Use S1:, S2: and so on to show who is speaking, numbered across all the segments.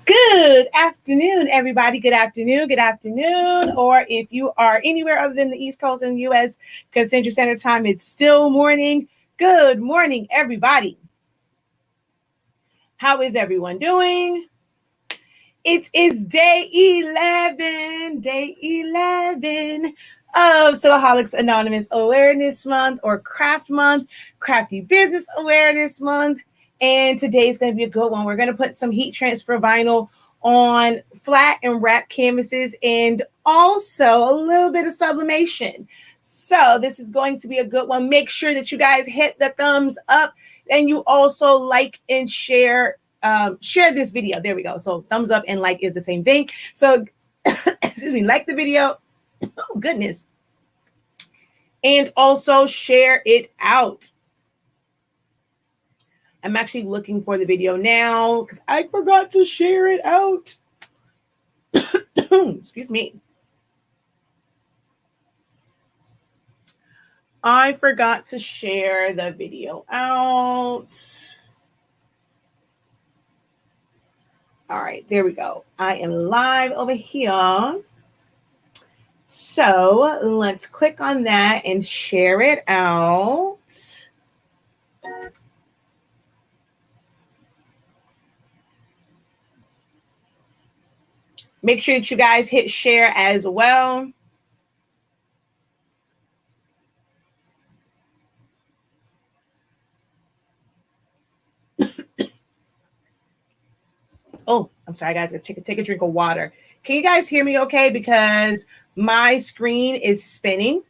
S1: Good afternoon, everybody. Good afternoon. Good afternoon. Or if you are anywhere other than the East Coast in the U.S., because Central Standard Time, it's still morning. Good morning, everybody. How is everyone doing? It is day 11 of Sillaholics Anonymous Awareness Month or Craft Month, Crafty Business Awareness Month. And today is going to be a good one. We're going to put some heat transfer vinyl on flat and wrap canvases and also a little bit of sublimation. So this is going to be a good one. Make sure that you guys hit the thumbs up and you also like and share this video. There we go. So thumbs up and like is the same thing. So excuse me, like the video. Oh goodness. And also share it out. I'm actually looking for the video now because I forgot to share it out. Excuse me. I forgot to share the video out. All right, there we go. I am live over here. So let's click on that and share it out. Make sure that you guys hit share as well. Oh, I'm sorry, guys. I take a drink of water. Can you guys hear me okay? Because my screen is spinning.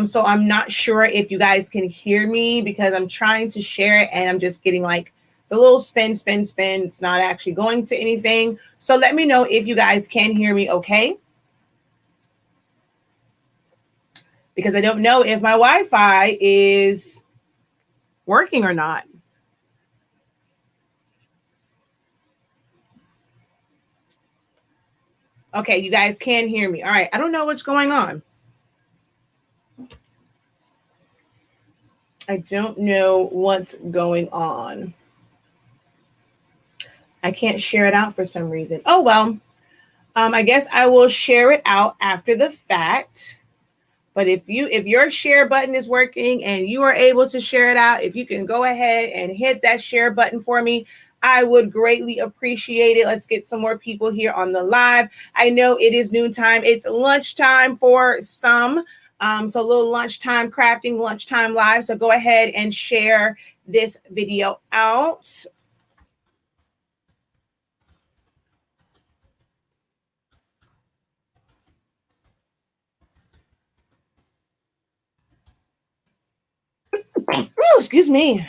S1: So I'm not sure if you guys can hear me because I'm trying to share it and I'm just getting like the little spin. It's not actually going to anything. So let me know if you guys can hear me okay. Because I don't know if my Wi-Fi is working or not. Okay, you guys can hear me. All right, I don't know what's going on. I don't know what's going on. I can't share it out for some reason. Oh, well, I guess I will share it out after the fact. But if your share button is working and you are able to share it out, if you can go ahead and hit that share button for me, I would greatly appreciate it. Let's get some more people here on the live. I know it is noontime. It's lunchtime for some. So a little lunchtime crafting, lunchtime live. So go ahead and share this video out. Oh, excuse me.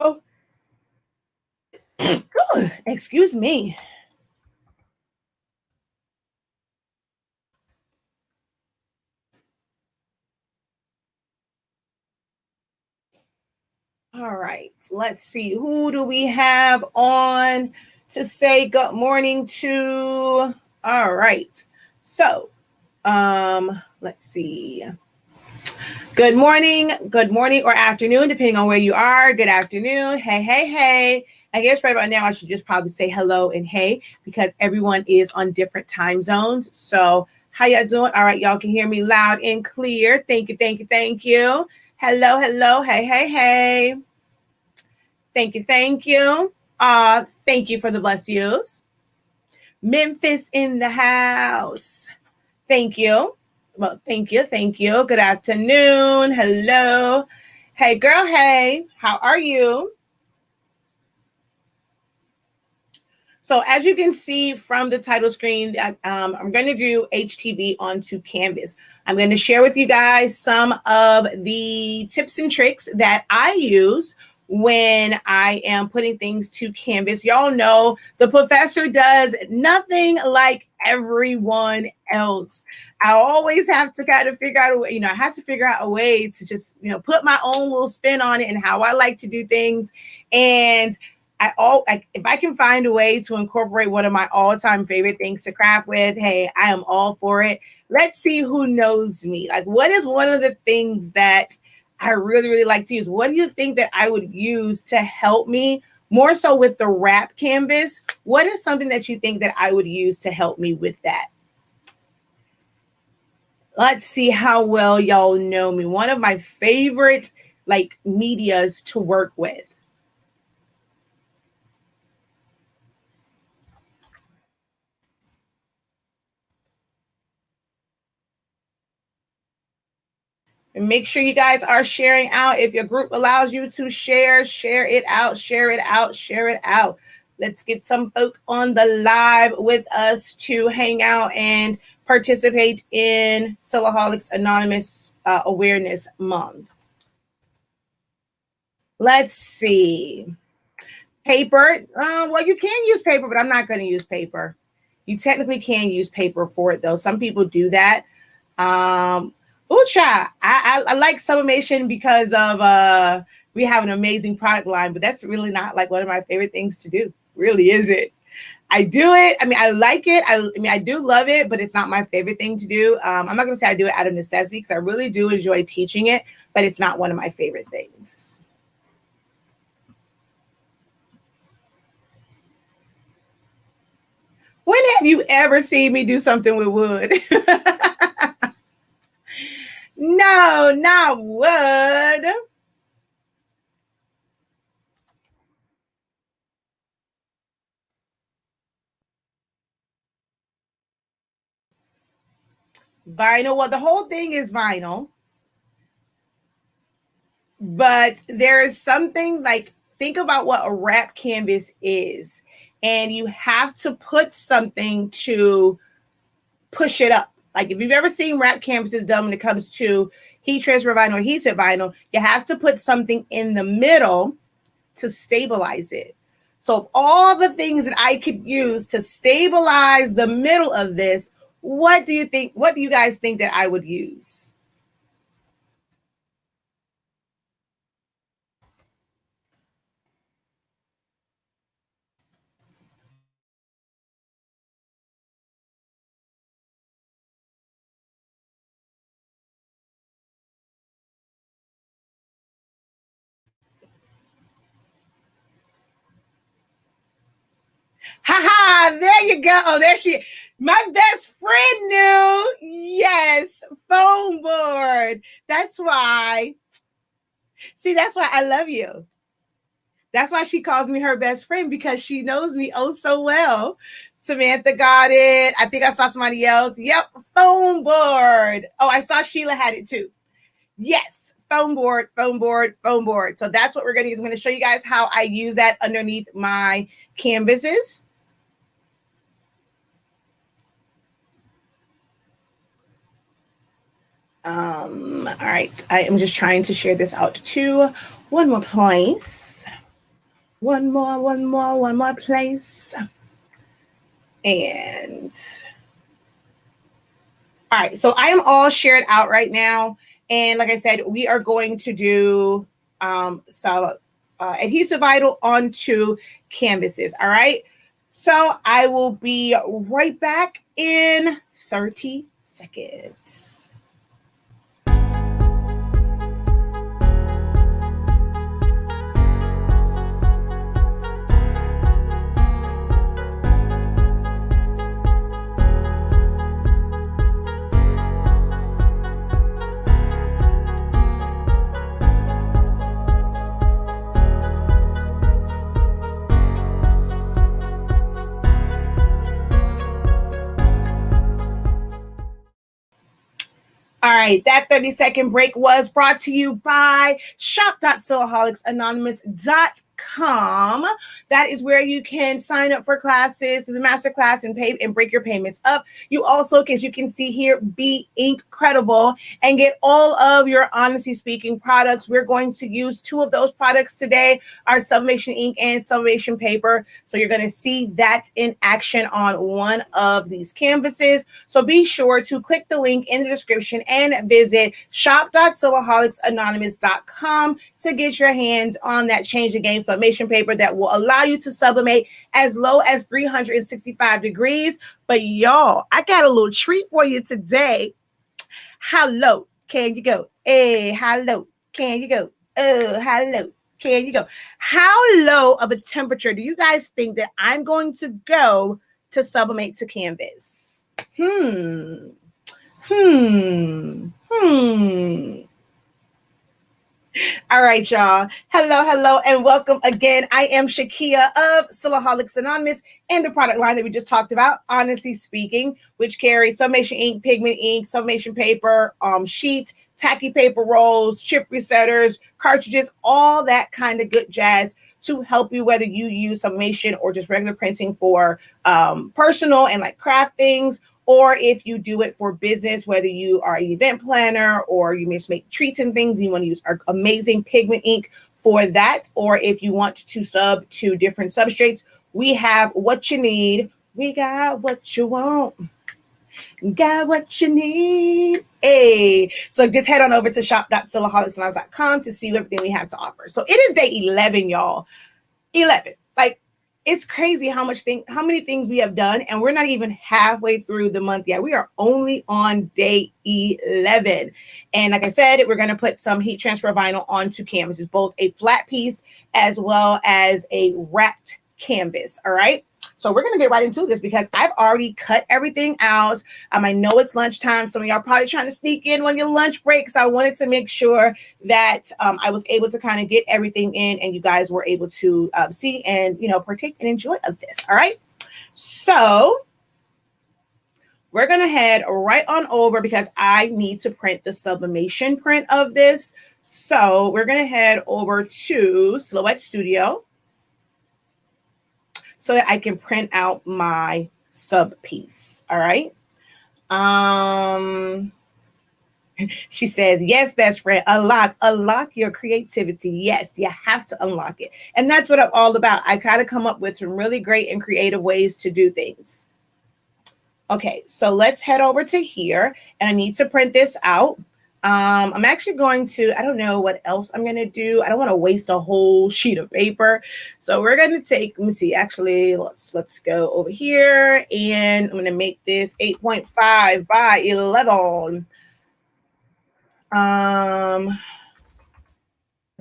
S1: Oh, excuse me. All right, let's see. Who do we have on to say good morning to? All right. So, let's see. Good morning, or afternoon, depending on where you are. Good afternoon. Hey. I guess right about now I should just probably say hello and hey because everyone is on different time zones. So, how y'all doing? All right, y'all can hear me loud and clear. Thank you. Hello. Hey. Thank you. Thank you for the bless yous. Memphis in the house. Thank you. Well, thank you. Good afternoon. Hello. Hey, girl. Hey, how are you? So as you can see from the title screen, I'm going to do HTV onto Canvas. I'm going to share with you guys some of the tips and tricks that I use when I am putting things to Canvas. Y'all know the professor does nothing like everyone else. I always have to kind of figure out a way, I have to figure out a way to just, put my own little spin on it and how I like to do things. And if I can find a way to incorporate one of my all-time favorite things to craft with, hey, I am all for it. Let's see who knows me. Like, what is one of the things that I really, really like to use. What do you think that I would use to help me more so with the wrap canvas? What is something that you think that I would use to help me with that? Let's see how well y'all know me. One of my favorite like medias to work with. And make sure you guys are sharing out. If your group allows you to share, share it out, share it out, share it out. Let's get some folk on the live with us to hang out and participate in Sillaholics Anonymous Awareness Month. Let's see. Paper. Well, you can use paper, but I'm not going to use paper. You technically can use paper for it, though. Some people do that. Ucha, I like Sublimation because of we have an amazing product line, but that's really not like one of my favorite things to do. Really, is it? I do it. I mean, I like it. I mean, I do love it, but it's not my favorite thing to do. I'm not going to say I do it out of necessity because I really do enjoy teaching it, but it's not one of my favorite things. When have you ever seen me do something with wood? No, not wood. Vinyl. Well, the whole thing is vinyl. But there is something like, think about what a wrap canvas is. And you have to put something to push it up. Like if you've ever seen wrap canvases done when it comes to heat transfer vinyl or adhesive vinyl, you have to put something in the middle to stabilize it. So of all the things that I could use to stabilize the middle of this, what do you think? What do you guys think that I would use? Ha ha, there you go. Oh, there she, my best friend knew. Yes, foam board. That's why. See, that's why I love you. That's why she calls me her best friend, because she knows me oh so well. Samantha got it. I think I saw somebody else. Yep, foam board. Oh, I saw Sheila had it too. Yes, foam board, foam board, foam board. So that's what we're going to use. I'm going to show you guys how I use that underneath my canvases. All right, I am just trying to share this out to one more place. One more place. And all right, so I am all shared out right now. And like I said, we are going to do some adhesive vinyl onto canvases. All right, so I will be right back in 30 seconds. All right, that 30-second break was brought to you by shop.sillaholics.anonymous.com. That is where you can sign up for classes, the master class, and pay and break your payments up. You also, as you can see here, be incredible and get all of your Honesty Speaking products. We're going to use two of those products today, our Sublimation ink and Sublimation paper. So you're going to see that in action on one of these canvases. So be sure to click the link in the description and visit shop.sillaholics.anonymous.com to get your hands on that Change the Game Sublimation paper that will allow you to sublimate as low as 365 degrees. But y'all, I got a little treat for you today. How low can you go? Hey, how low Can you go? Oh, hello. Can you go? How low of a temperature do you guys think that I'm going to go to sublimate to canvas? All right, y'all. Hello, and welcome again. I am Shakia of Silaholics Anonymous and the product line that we just talked about, Honestly Speaking, which carries sublimation ink, pigment ink, sublimation paper, sheets, tacky paper rolls, chip resetters, cartridges, all that kind of good jazz to help you, whether you use sublimation or just regular printing for personal and like craft things, or if you do it for business, whether you are an event planner or you just make treats and things, you want to use our amazing pigment ink for that. Or if you want to sub to different substrates, we have what you need. We got what you want. Got what you need. Hey, so just head on over to shop.silaholicslounge.com to see everything we have to offer. So it is day 11, y'all. 11. Like, it's crazy how many things we have done, and we're not even halfway through the month yet. We are only on day 11. And like I said, we're going to put some heat transfer vinyl onto canvas. It's both a flat piece as well as a wrapped canvas. All right. So we're going to get right into this because I've already cut everything out. I know it's lunchtime. Some of y'all probably trying to sneak in on your lunch break. So I wanted to make sure that I was able to kind of get everything in and you guys were able to see and, partake and enjoy of this. All right. So we're going to head right on over because I need to print the sublimation print of this. So we're going to head over to Silhouette Studio so that I can print out my sub piece. All right. She says, yes, best friend, unlock your creativity. Yes, you have to unlock it. And that's what I'm all about. I kind of come up with some really great and creative ways to do things. Okay, so let's head over to here and I need to print this out. I'm actually going to, I don't know what else I'm going to do. I don't want to waste a whole sheet of paper. So we're going to take, let me see, actually, let's go over here and I'm going to make this 8.5 by 11.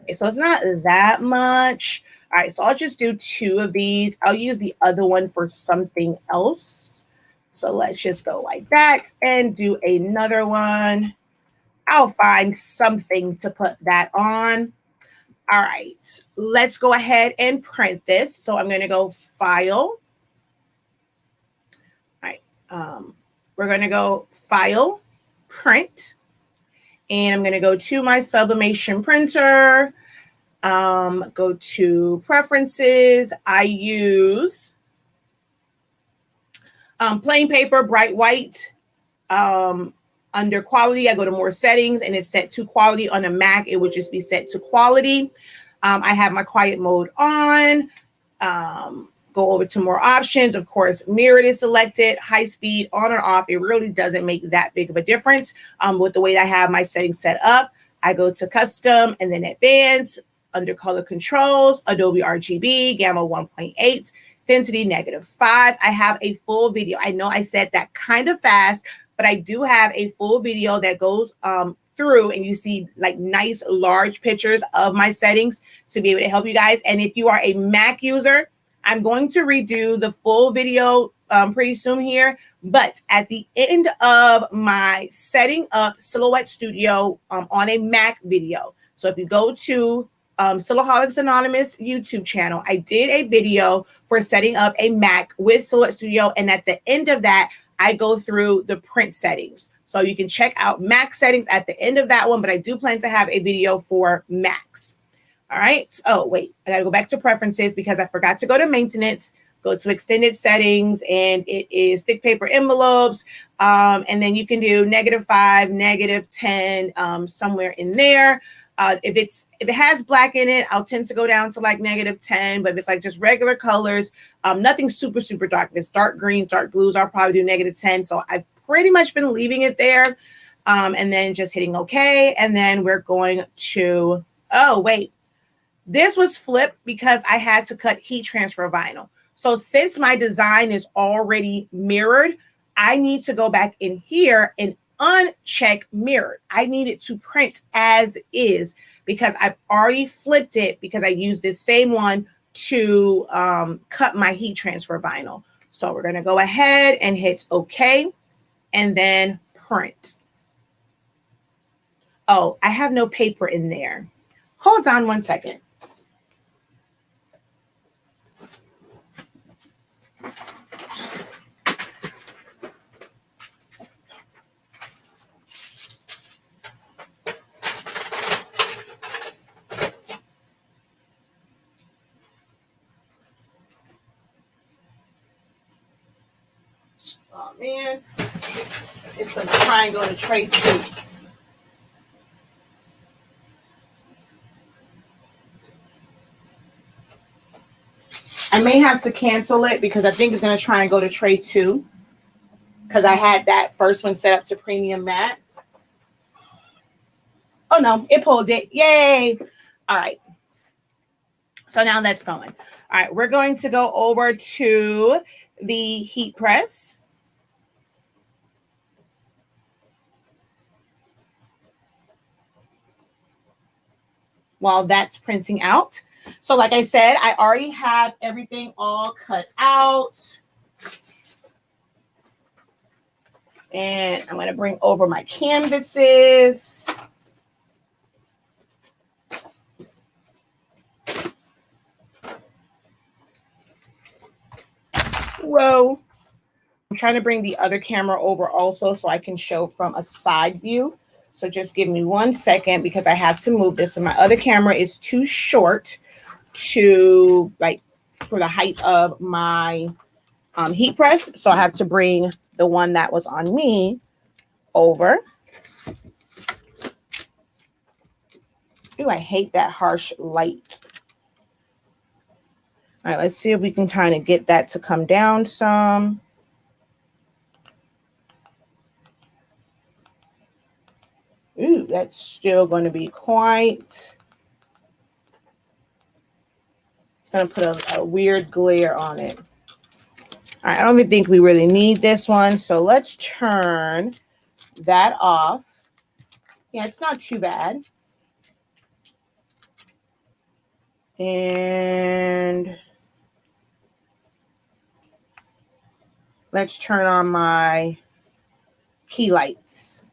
S1: Okay, so it's not that much. All right, so I'll just do 2 of these. I'll use the other one for something else. So let's just go like that and do another one. I'll find something to put that on. All right, let's go ahead and print this. So I'm going to go File. All right, we're going to go File, Print. And I'm going to go to my sublimation printer, go to Preferences. I use plain paper, bright white. Under quality, I go to more settings and it's set to quality. On a Mac, it would just be set to quality. I have my quiet mode on. Go over to more options. Of course, mirrored is selected, high speed, on or off. It really doesn't make that big of a difference with the way I have my settings set up. I go to custom and then advanced. Under color controls, Adobe RGB, gamma 1.8, density -5. I have a full video. I know I said that kind of fast, but I do have a full video that goes through and you see like nice large pictures of my settings to be able to help you guys. And if you are a Mac user, I'm going to redo the full video pretty soon here. But at the end of my setting up Silhouette Studio on a Mac video. So if you go to Silaholics Anonymous YouTube channel, I did a video for setting up a Mac with Silhouette Studio. And at the end of that, I go through the print settings. So you can check out Mac settings at the end of that one, but I do plan to have a video for Macs. All right. Oh, wait, I got to go back to preferences because I forgot to go to maintenance, go to extended settings, and it is thick paper envelopes. And then you can do -5, -10, somewhere in there. If it has black in it, I'll tend to go down to like -10, but if it's like just regular colors, nothing super, super dark. If it's dark greens, dark blues, I'll probably do -10. So I've pretty much been leaving it there and then just hitting OK. And then we're going to, oh, wait, this was flipped because I had to cut heat transfer vinyl. So since my design is already mirrored, I need to go back in here and uncheck mirrored. I need it to print as is because I've already flipped it because I used this same one to cut my heat transfer vinyl. So we're going to go ahead and hit OK and then print. Oh, I have no paper in there. Hold on one second. Oh man, it's going to try and go to tray 2. I may have to cancel it because I think it's going to try and go to tray 2 because I had that first one set up to premium matte. Oh no, it pulled it. Yay. All right. So now that's going. All right, we're going to go over to the heat press. While that's printing out. So like I said, I already have everything all cut out. And I'm going to bring over my canvases. Whoa. I'm trying to bring the other camera over also so I can show from a side view. So just give me 1 second because I have to move this. So my other camera is too short to for the height of my heat press. So I have to bring the one that was on me over. Ooh, I hate that harsh light. All right, let's see if we can kind of get that to come down some. Ooh, that's still going to be quite. It's going to put a weird glare on it. All right, I don't even think we really need this one. So let's turn that off. Yeah, it's not too bad. And let's turn on my key lights.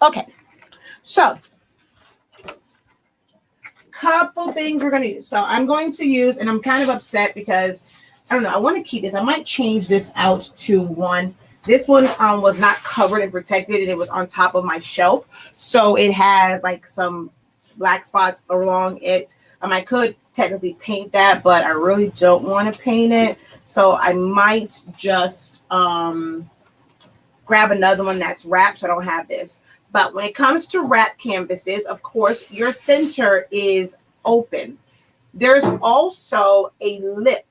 S1: Okay, so couple things we're going to use. So I'm going to use, and I'm kind of upset because, I don't know, I want to keep this. I might change this out to one. This one was not covered and protected, and it was on top of my shelf. So it has like some black spots along it. I could technically paint that, but I really don't want to paint it. So I might just grab another one that's wrapped so I don't have this. But when it comes to wrap canvases, of course, your center is open. There's also a lip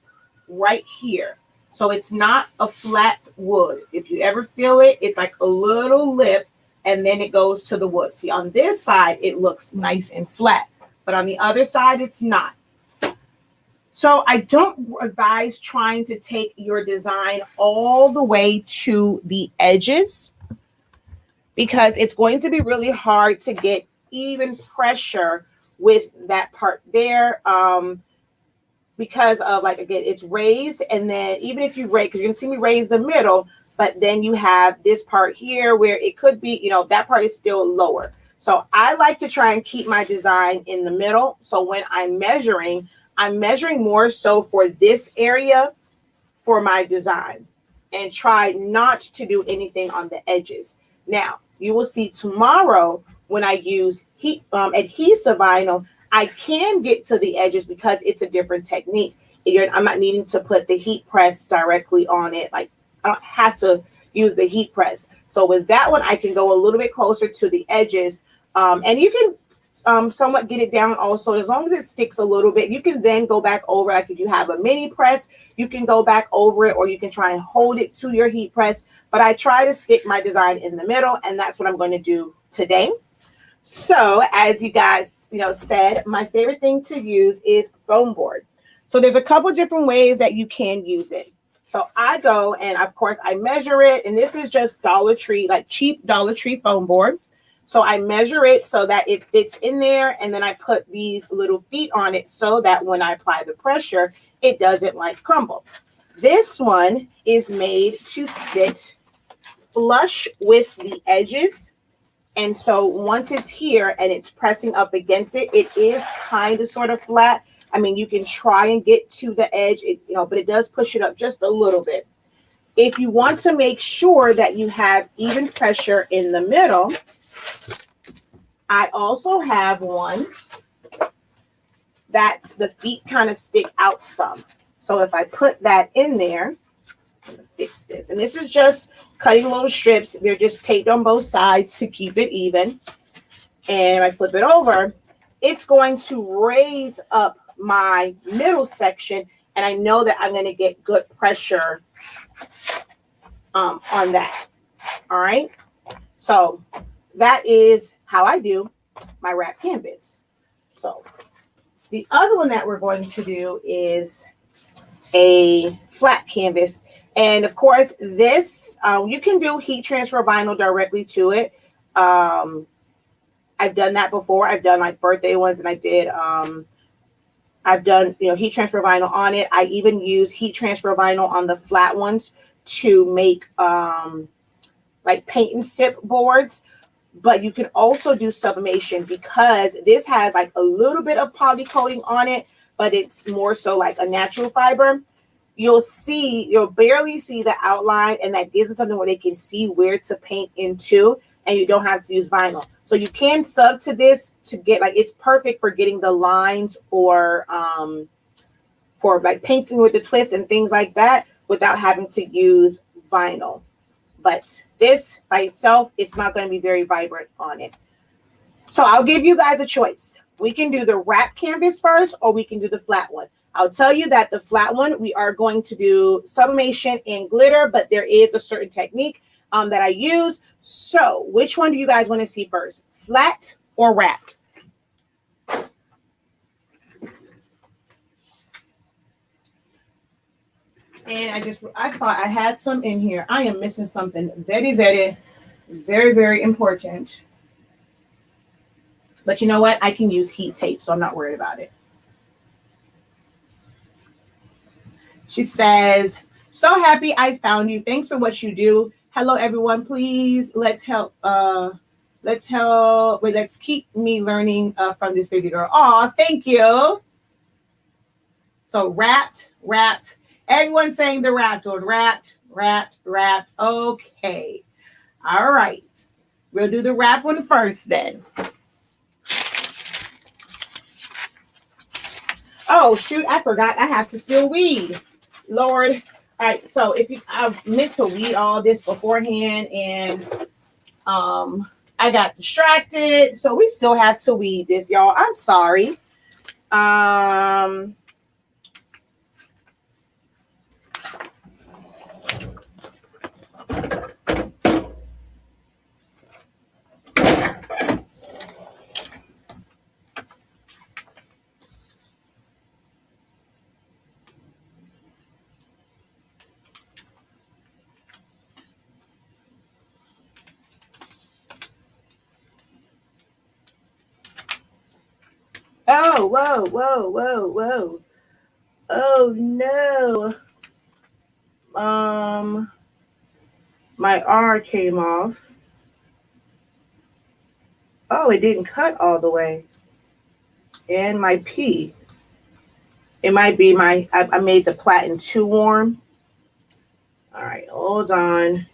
S1: right here. So it's not a flat wood. If you ever feel it, it's like a little lip and then it goes to the wood. See, on this side, it looks nice and flat, but on the other side, it's not. So I don't advise trying to take your design all the way to the edges, because it's going to be really hard to get even pressure with that part there, because of, like, again, it's raised. And then even if you raise, because you're going to see me raise the middle, but then you have this part here where it could be, you know, that part is still lower. So I like to try and keep my design in the middle. So when I'm measuring more so for this area for my design, and try not to do anything on the edges. Now, you will see tomorrow when I use adhesive vinyl, I can get to the edges because it's a different technique. I'm not needing to put the heat press directly on it. Like, I don't have to use the heat press. So with that one, I can go a little bit closer to the edges. And you can somewhat get it down also. As long as it sticks a little bit, you can then go back over. Like if you have a mini press, you can go back over it, or you can try and hold it to your heat press. But I try to stick my design in the middle, and that's what I'm going to do today. So as you guys, said, my favorite thing to use is foam board. So there's a couple different ways that you can use it. So I go and of course I measure it, and this is just Dollar Tree, like cheap Dollar Tree foam board. So I measure it so that it fits in there, and then I put these little feet on it so that when I apply the pressure, it doesn't like crumble. This one is made to sit flush with the edges. And so once it's here and it's pressing up against it, it is kind of sort of flat. I mean, you can try and get to the edge, but it does push it up just a little bit. If you want to make sure that you have even pressure in the middle, I also have one that the feet kind of stick out some. So if I put that in there, I'm going to fix this. And this is just cutting little strips. They're just taped on both sides to keep it even. And if I flip it over, it's going to raise up my middle section. And I know that I'm going to get good pressure on that. All right. So that is how I do my wrap canvas. So the other one that we're going to do is a flat canvas. And of course, this, you can do heat transfer vinyl directly to it. I've done that before. I've done like birthday ones, and I've done, heat transfer vinyl on it. I even use heat transfer vinyl on the flat ones to make like paint and sip boards. But you can also do sublimation, because this has like a little bit of poly coating on it, but it's more so like a natural fiber. You'll barely see the outline, and that gives them something where they can see where to paint into, and you don't have to use vinyl. So you can sub to this to get it's perfect for getting the lines for like painting with the twist and things like that without having to use vinyl. But this by itself, it's not going to be very vibrant on it. So I'll give you guys a choice. We can do the wrap canvas first, or we can do the flat one. I'll tell you that the flat one, we are going to do sublimation and glitter, but there is a certain technique that I use. So which one do you guys want to see first? Flat or wrapped? And I thought I had some in here. I am missing something very, very, very, very important. But you know what? I can use heat tape, so I'm not worried about it. She says, so happy I found you. Thanks for what you do. Hello, everyone. Please, let's help. Let's keep me learning from this baby girl. Aw, thank you. So wrapped. Everyone's saying the wrapped one. Wrapped. Okay. All right. We'll do the wrap one first then. Oh, shoot. I forgot. I have to still weed. Lord. All right. So I meant to weed all this beforehand, and I got distracted. So we still have to weed this, y'all. I'm sorry. Oh, whoa. Oh, no. My R came off. Oh, it didn't cut all the way. And my P. It might be I made the platen too warm. All right, hold on.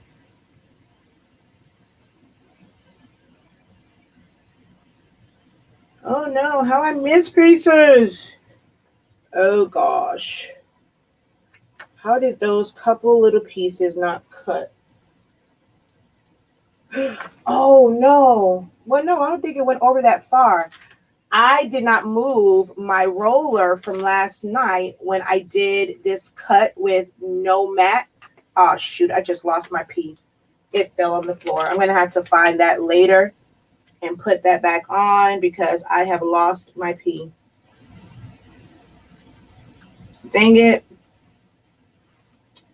S1: Oh no, how I miss pieces. Oh gosh. How did those couple little pieces not cut? Oh no. Well, no, I don't think it went over that far. I did not move my roller from last night when I did this cut with no mat. Oh, shoot, I just lost my pee. It fell on the floor. I'm going to have to find that later and put that back on because I have lost my pee. Dang it.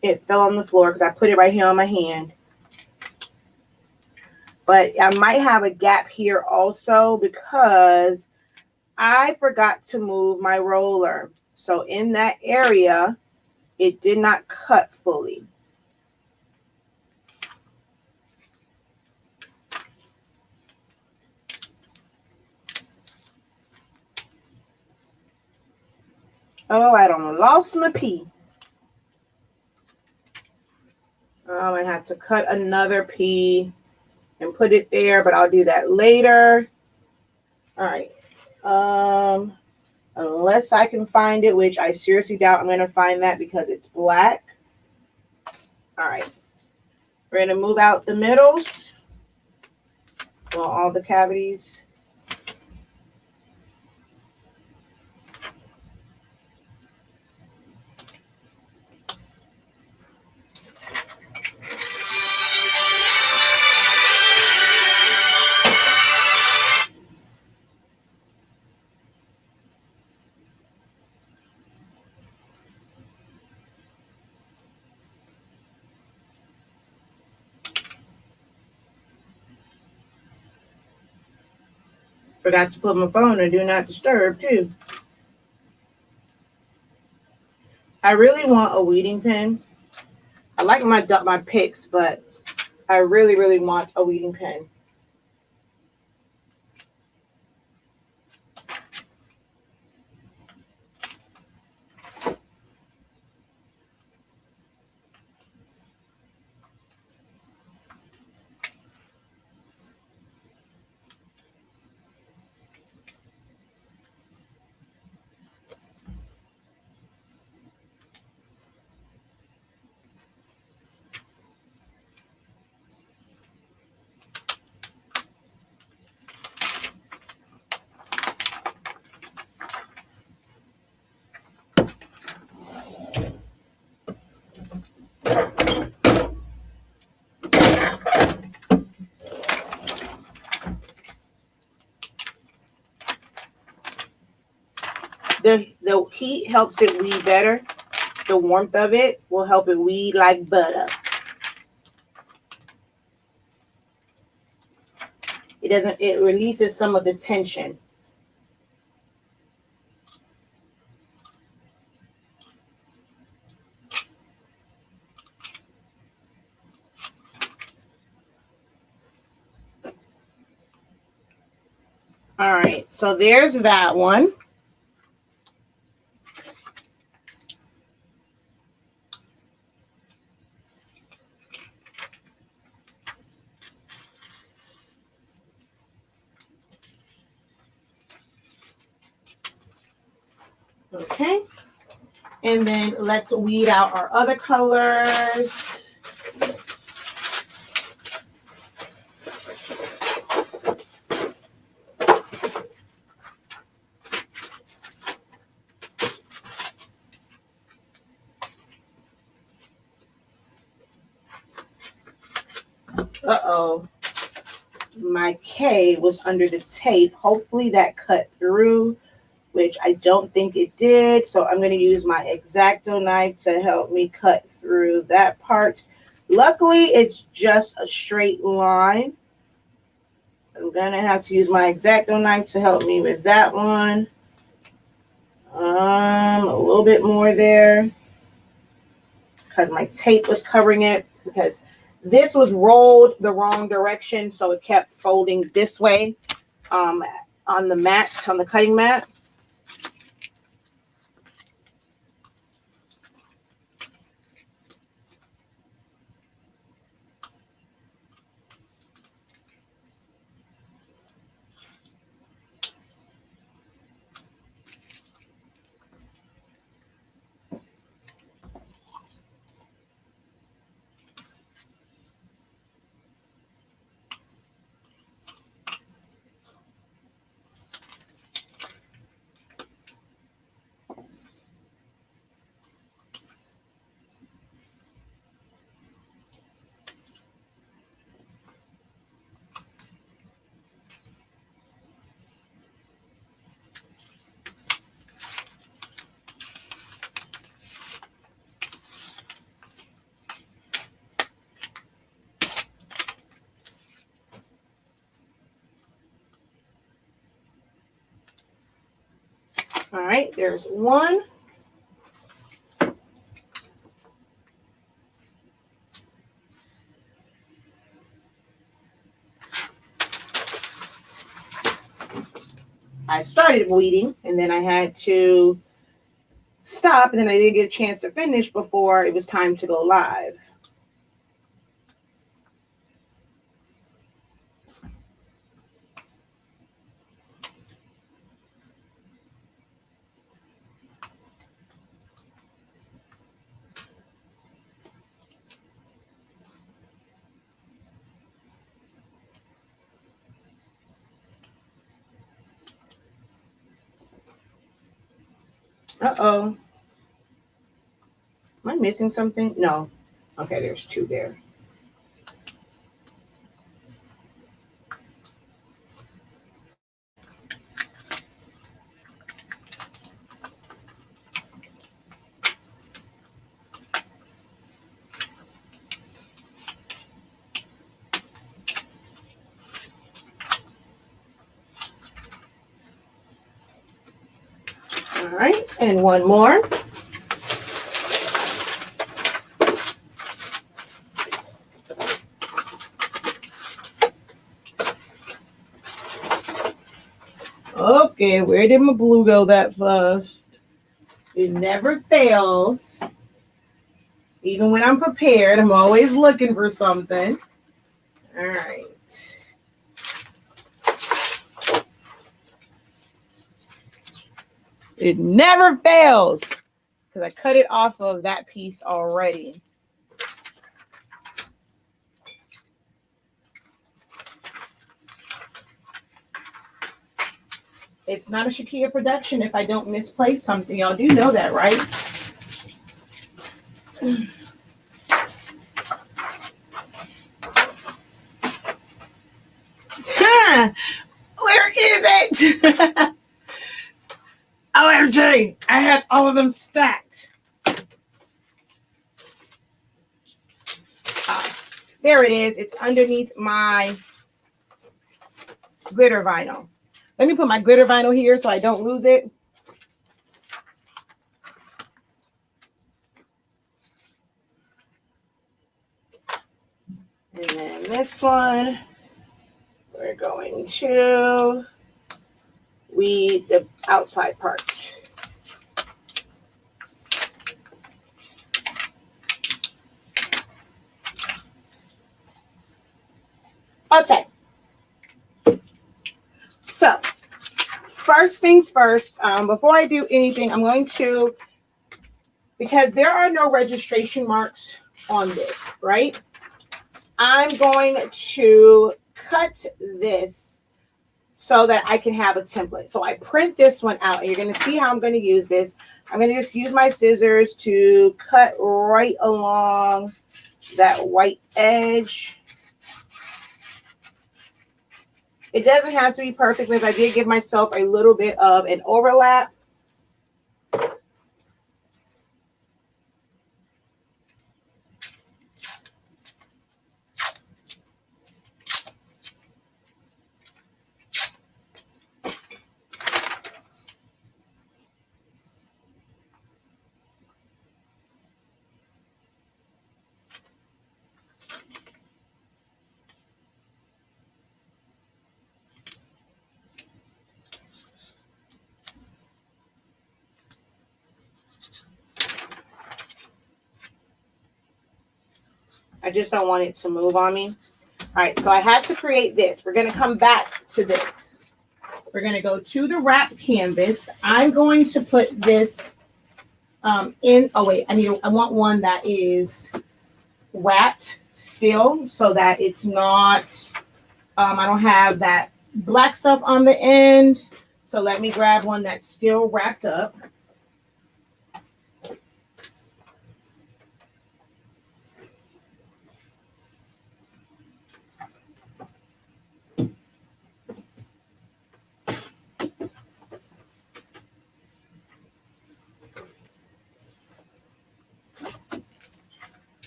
S1: It fell on the floor because I put it right here on my hand. But I might have a gap here also because I forgot to move my roller. So in that area, it did not cut fully. Oh, I don't lost my pee. I'm going to have to cut another pee and put it there, but I'll do that later. All right. Unless I can find it, which I seriously doubt I'm going to find that because it's black. All right. We're going to move out the middles. Well, all the cavities. Forgot to put my phone in Do Not Disturb, too. I really want a weeding pen. I like my picks, but I really, really want a weeding pen. The heat helps it weed better. The warmth of it will help it weed like butter. It releases some of the tension. All right, so there's that one. Okay. And then let's weed out our other colors. Uh-oh. My K was under the tape. Hopefully that cut through, which I don't think it did. So I'm going to use my X-Acto knife to help me cut through that part. Luckily, it's just a straight line. I'm going to have to use my X-Acto knife to help me with that one. A little bit more there because my tape was covering it, because this was rolled the wrong direction, so it kept folding this way on the mat, on the cutting mat. All right, there's one. I started weeding and then I had to stop, and then I didn't get a chance to finish before it was time to go live. Uh-oh. Am I missing something? No. Okay, there's two there. All right, and one more. Okay, where did my blue go that fast? It never fails. Even when I'm prepared, I'm always looking for something. All right. It never fails because I cut it off of that piece already. It's not a Shakia production if I don't misplace something. Y'all do know that, right? Where is it? OMG, I had all of them stacked. There it is. It's underneath my glitter vinyl. Let me put my glitter vinyl here so I don't lose it. And then this one, we're going to weed the outside part. Okay. So, first things first, before I do anything, I'm going to, because there are no registration marks on this, right? I'm going to cut this so that I can have a template. So I print this one out, and you're going to see how I'm going to use this. I'm going to just use my scissors to cut right along that white edge. It doesn't have to be perfect because I did give myself a little bit of an overlap. I just don't want it to move on me. All right, so I had to create this. We're going to come back to this. We're going to go to the wrap canvas. I'm going to put this in. Oh, wait, I want one that is wrapped still so that it's not, I don't have that black stuff on the end. So let me grab one that's still wrapped up.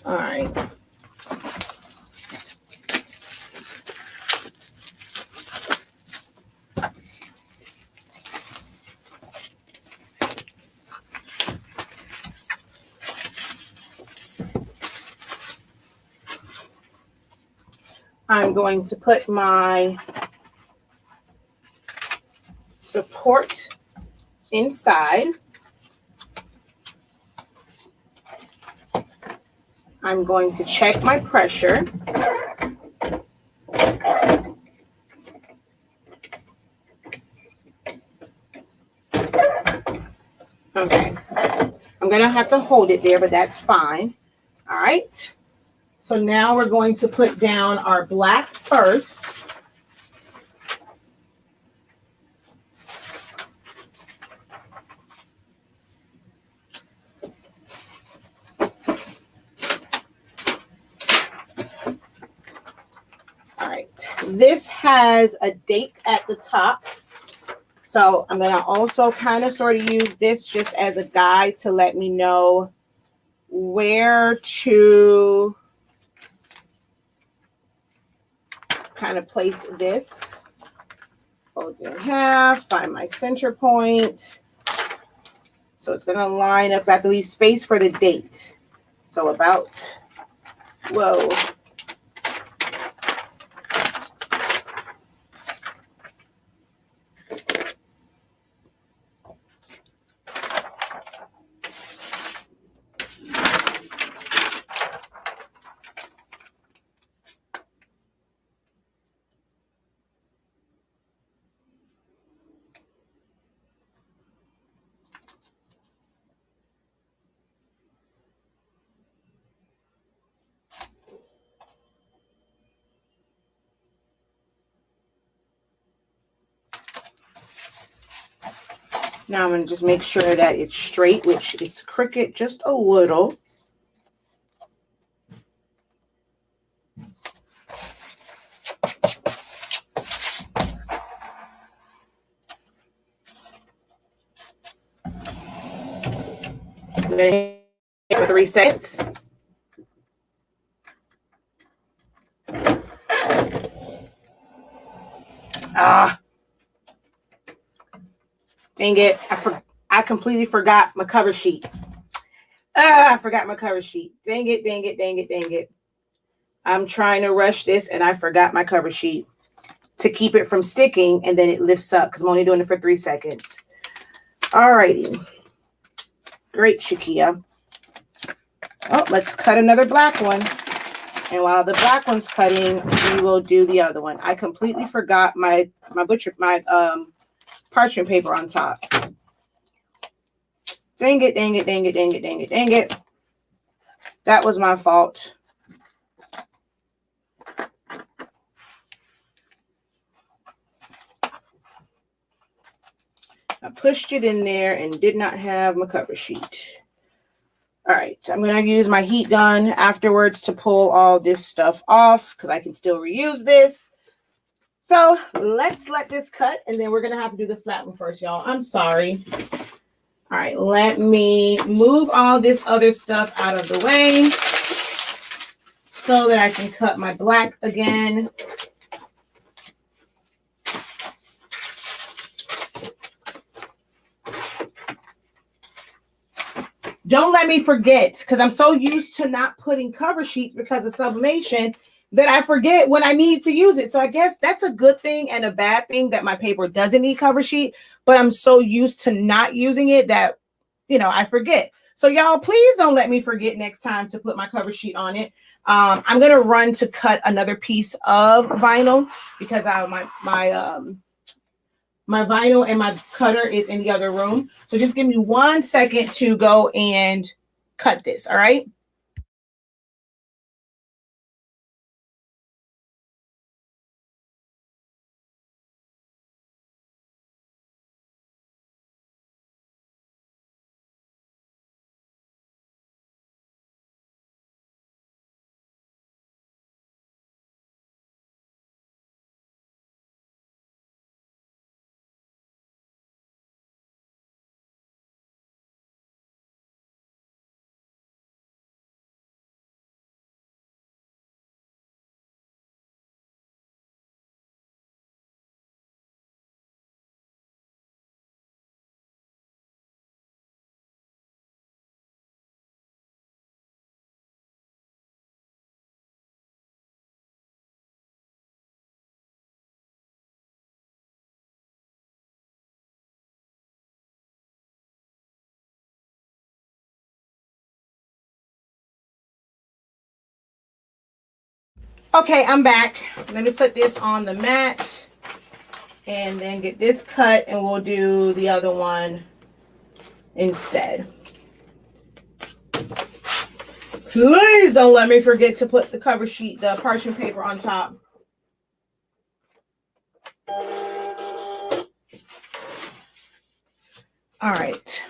S1: All right. I'm going to put my support inside. I'm going to check my pressure. Okay. I'm going to have to hold it there, but that's fine. All right. So now we're going to put down our black first. All right. This has a date at the top. So I'm going to also kind of sort of use this just as a guide to let me know where to kind of place this. Fold it in half, find my center point. So it's going to line up. So I have to leave space for the date. So about, whoa. Now I'm going to just make sure that it's straight, which it's crooked just a little. I'm going to hit it for 3 seconds. Ah, dang it. I completely forgot my cover sheet. I forgot my cover sheet. Dang it, dang it, dang it, dang it. I'm trying to rush this and I forgot my cover sheet to keep it from sticking, and then it lifts up because I'm only doing it for 3 seconds. All righty. Great, Shakia. Oh, let's cut another black one. And while the black one's cutting, we will do the other one. I completely forgot my parchment paper on top. Dang it, dang it, dang it, dang it, dang it, dang it. That was my fault. I pushed it in there and did not have my cover sheet. All right, I'm going to use my heat gun afterwards to pull all this stuff off because I can still reuse this. So let's let this cut, and then we're going to have to do the flat one first, y'all. I'm sorry. All right, let me move all this other stuff out of the way so that I can cut my black again. Don't let me forget, because I'm so used to not putting cover sheets because of sublimation that I forget when I need to use it. So I guess that's a good thing and a bad thing that my paper doesn't need cover sheet, but I'm so used to not using it that, I forget. So y'all, please don't let me forget next time to put my cover sheet on it. I'm going to run to cut another piece of vinyl because my vinyl and my cutter is in the other room. So just give me 1 second to go and cut this. All right. Okay, I'm back. Let me put this on the mat and then get this cut, and we'll do the other one instead. Please don't let me forget to put the cover sheet, the parchment paper on top. All right.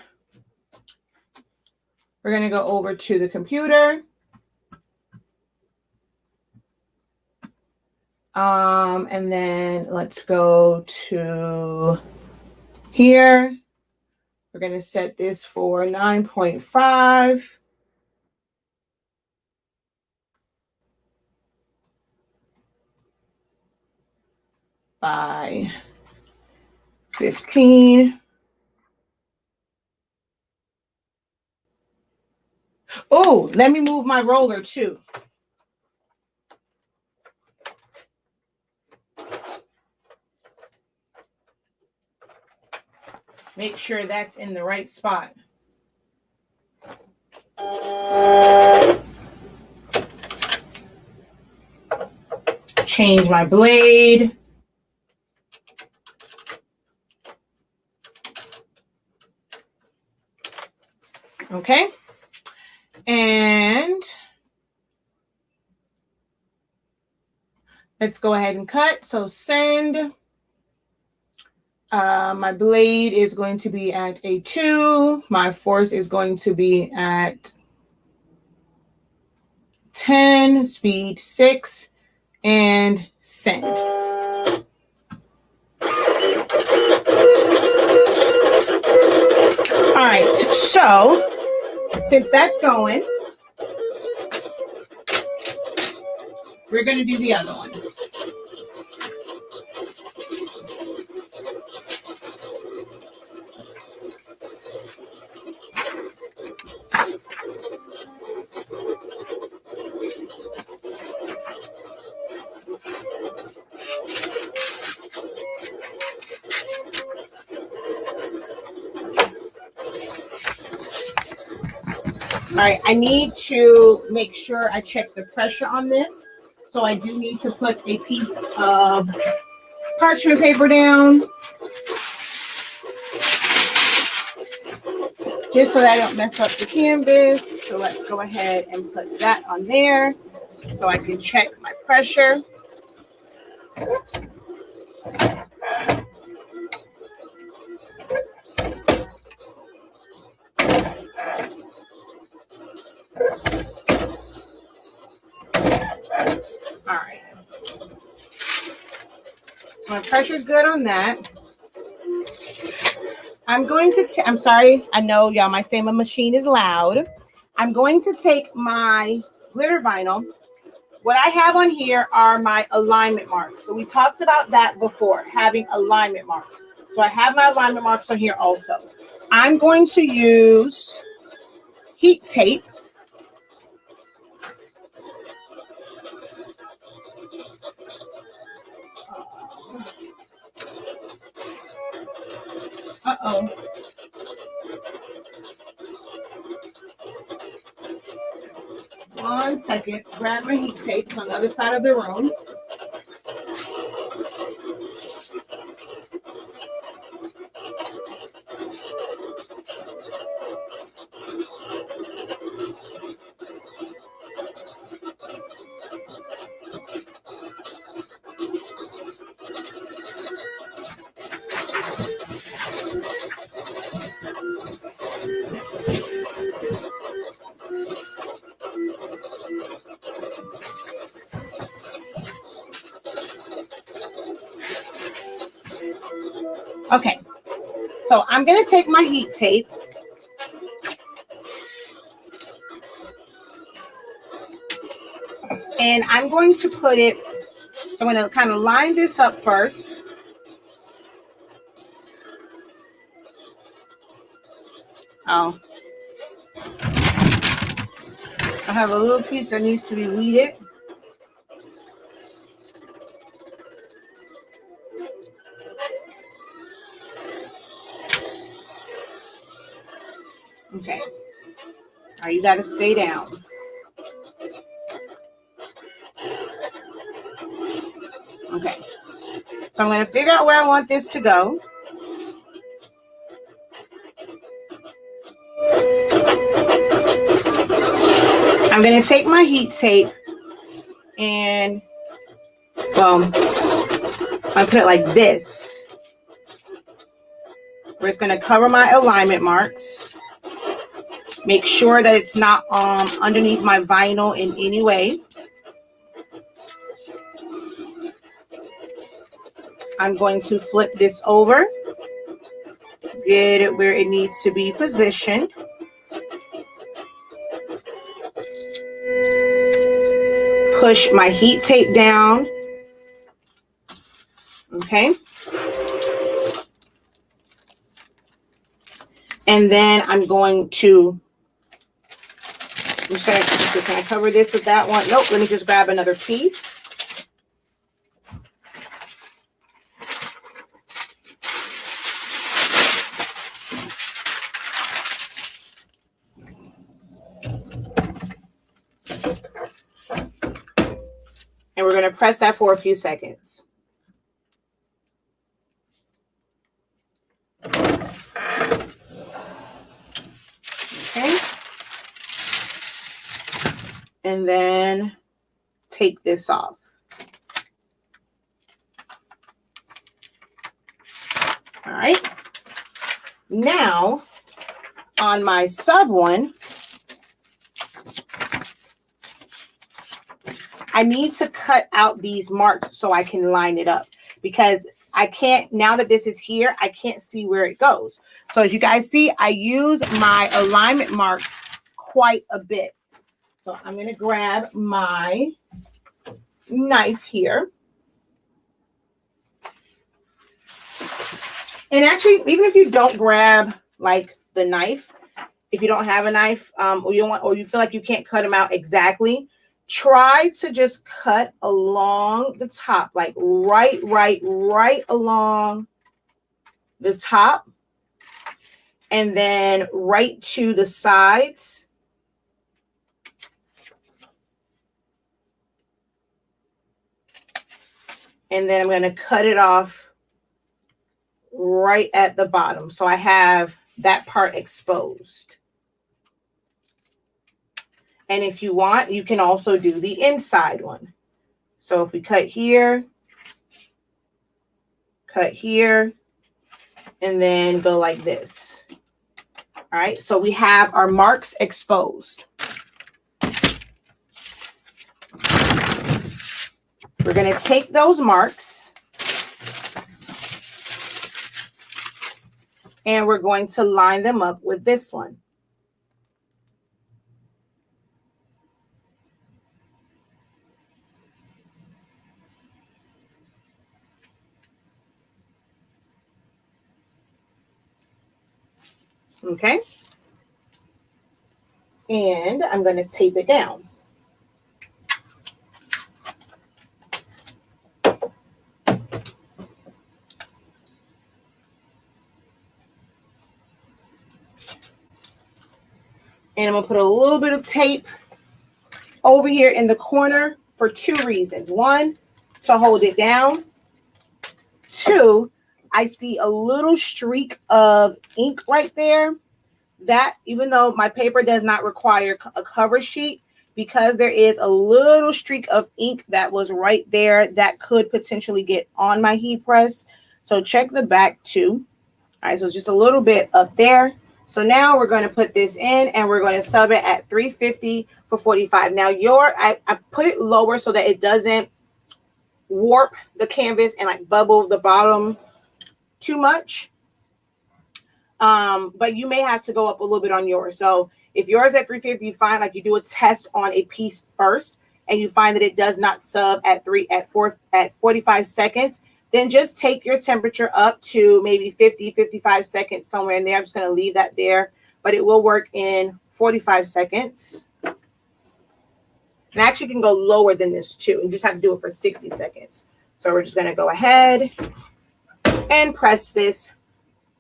S1: We're going to go over to the computer. And then let's go to here. We're going to set this for 9.5. By 15. Oh, let me move my roller too. Make sure that's in the right spot. Change my blade. Okay. And let's go ahead and cut. So send. My blade is going to be at a 2. My force is going to be at 10, speed 6, and send. All right, so since that's going, we're going to do the other one. All right, I need to make sure I check the pressure on this. So I do need to put a piece of parchment paper down, just so that I don't mess up the canvas. So let's go ahead and put that on there so I can check my pressure. All right. My pressure's good on that. I'm going to, I'm sorry, I know y'all might say my machine is loud. I'm going to take my glitter vinyl. What I have on here are my alignment marks. So we talked about that before, having alignment marks. So I have my alignment marks on here also. I'm going to use heat tape. Uh-oh. One second. Grab my heat tape. It's on the other side of the room. Okay, so I'm going to take my heat tape and I'm going to put it, so I'm going to kind of line this up first. Oh, I have a little piece that needs to be weeded. Okay. All right, you got to stay down. Okay. So I'm going to figure out where I want this to go. I'm going to take my heat tape and, well, I put it like this. We're just going to cover my alignment marks. Make sure that it's not underneath my vinyl in any way. I'm going to flip this over. Get it where it needs to be positioned. Push my heat tape down. Okay. And then I'm going to, can I cover this with that one? Nope, let me just grab another piece. And we're going to press that for a few seconds. Okay. And then take this off. All right. Now, on my sub one, I need to cut out these marks so I can line it up, because I can't, now that this is here, I can't see where it goes. So as you guys see, I use my alignment marks quite a bit. So I'm going to grab my knife here. And actually, even if you don't grab like the knife, if you don't have a knife, or you feel like you can't cut them out exactly, try to just cut along the top, like right along the top, and then right to the sides. And then I'm going to cut it off right at the bottom. So I have that part exposed. And if you want, you can also do the inside one. So if we cut here, and then go like this. All right, so we have our marks exposed. We're going to take those marks and we're going to line them up with this one. Okay. And I'm going to tape it down. And I'm going to put a little bit of tape over here in the corner for two reasons. One, to hold it down. Two, I see a little streak of ink right there. That, even though my paper does not require a cover sheet, because there is a little streak of ink that was right there that could potentially get on my heat press. So check the back too. All right, so it's just a little bit up there. So now we're going to put this in and we're going to sub it at 350 for 45. Now I put it lower so that it doesn't warp the canvas and like bubble the bottom too much. But you may have to go up a little bit on yours. So if yours at 350, you find like you do a test on a piece first and you find that it does not sub at 45 seconds, then just take your temperature up to maybe 50, 55 seconds, somewhere in there. I'm just going to leave that there, but it will work in 45 seconds. And actually can go lower than this too. You just have to do it for 60 seconds. So we're just going to go ahead and press this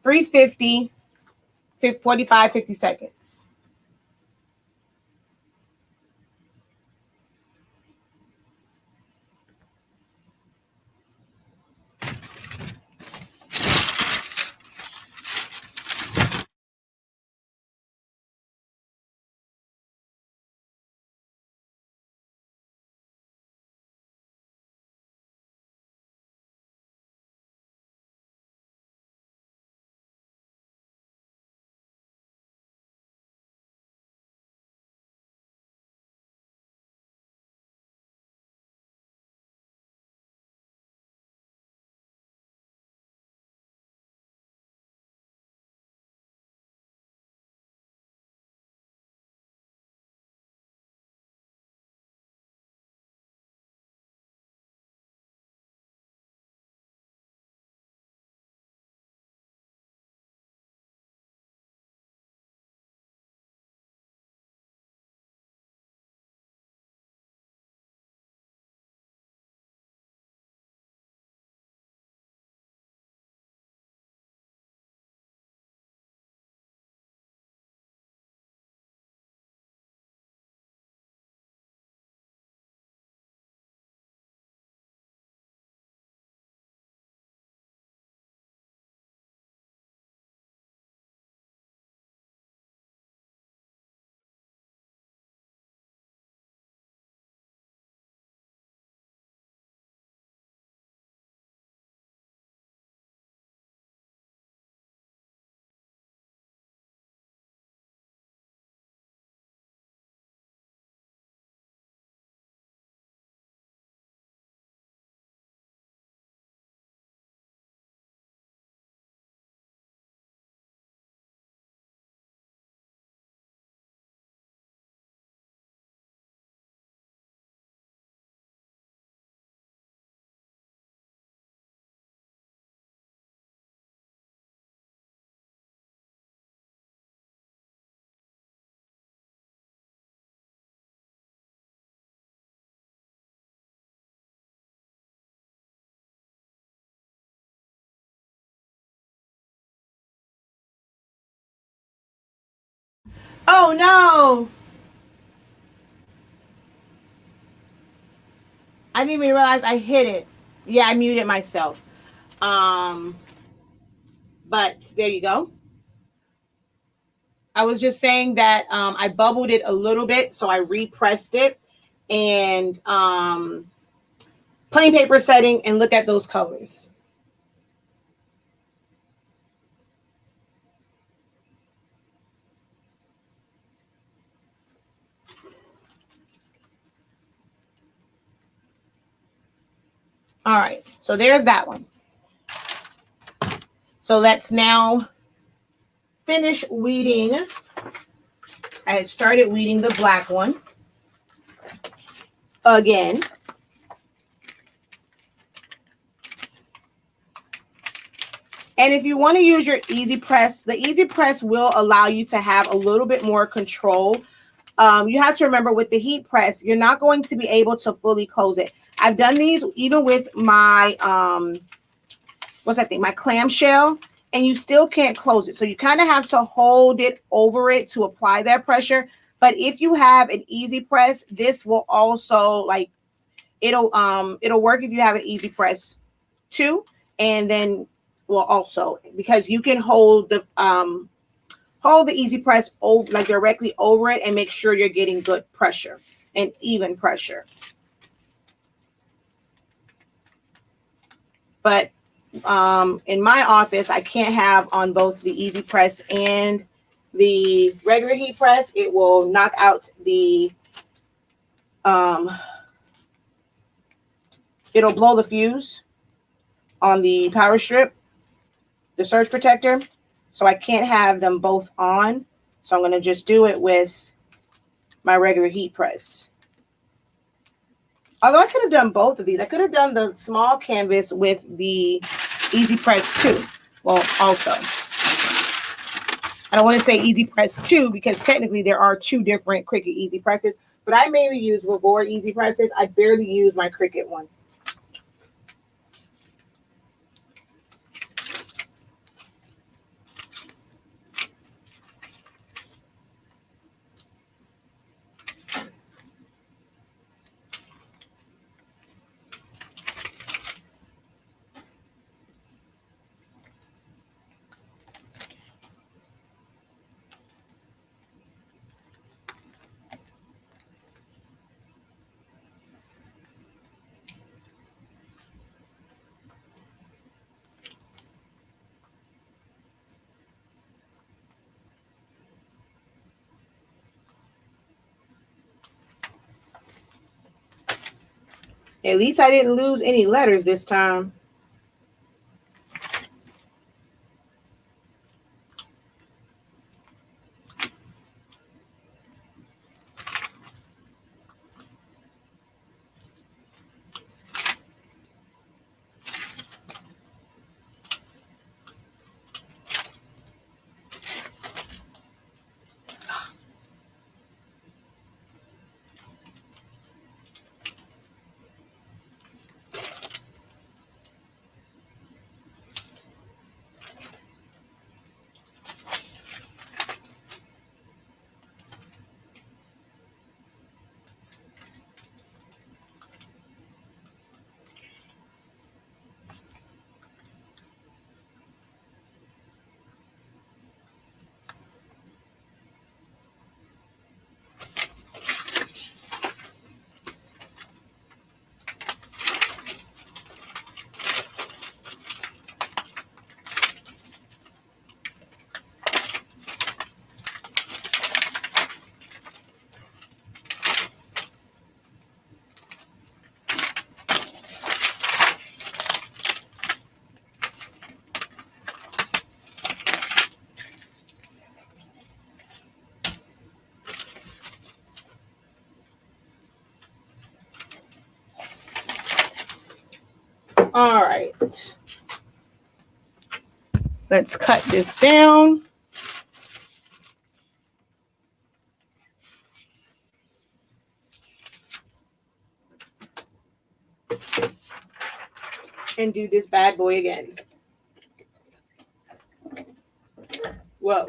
S1: 350, 45, 50 seconds. Oh no. I didn't even realize I hit it. Yeah, I muted myself. Um, but there you go. I was just saying that I bubbled it a little bit, so I repressed it and plain paper setting, and look at those colors. All right, so there's that one. So let's now finish weeding. I had started weeding the black one again. And if you want to use your Easy Press, the Easy Press will allow you to have a little bit more control. You have to remember with the heat press, you're not going to be able to fully close it. I've done these even with my, what's that thing, my clamshell, and you still can't close it. So you kind of have to hold it over it to apply that pressure. But if you have an Easy Press, this will also like, it'll work if you have an Easy Press too. And then well also because you can hold the Easy Press over like directly over it and make sure you're getting good pressure and even pressure. But in my office, I can't have on both the Easy Press and the regular heat press. It will knock out the it'll blow the fuse on the power strip, the surge protector. So I can't have them both on. So I'm going to just do it with my regular heat press. Although I could have done both of these. I could have done the small canvas with the Easy Press 2. Well, also. I don't want to say Easy Press 2 because technically there are two different Cricut Easy Presses. But I mainly use Revore Easy Presses. I barely use my Cricut one. At least I didn't lose any letters this time. All right. Let's cut this down. And do this bad boy again. Whoa.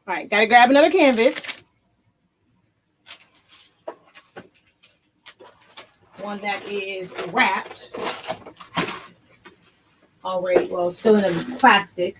S1: All right, got to grab another canvas. One that is wrapped already, well, still in the plastic.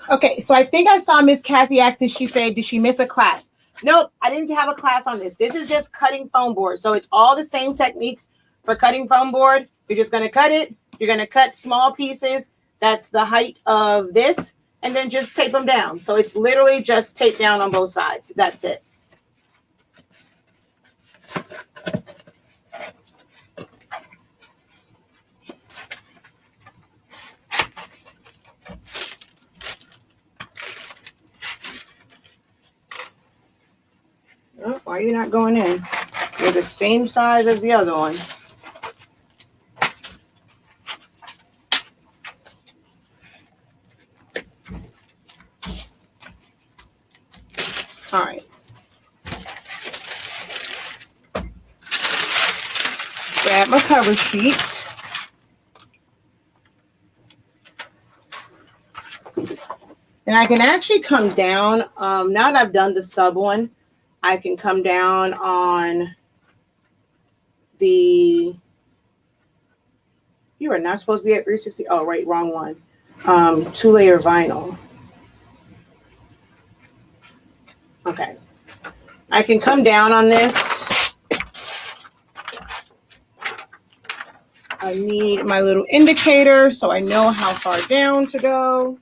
S1: Okay, so I think I saw Miss Kathy Axton. She said, did she miss a class? Nope, I didn't have a class on this. This is just cutting foam board. So it's all the same techniques for cutting foam board. You're just going to cut it. You're going to cut small pieces. That's the height of this. And then just tape them down. So it's literally just tape down on both sides. That's it. Oh, why are you not going in? You're the same size as the other one. All right. Grab my cover sheet. And I can actually come down, now that I've done the sub one, I can come down on the, you are not supposed to be at 360. Oh, right, wrong one. 2-layer vinyl. Okay. I can come down on this. I need my little indicator so I know how far down to go.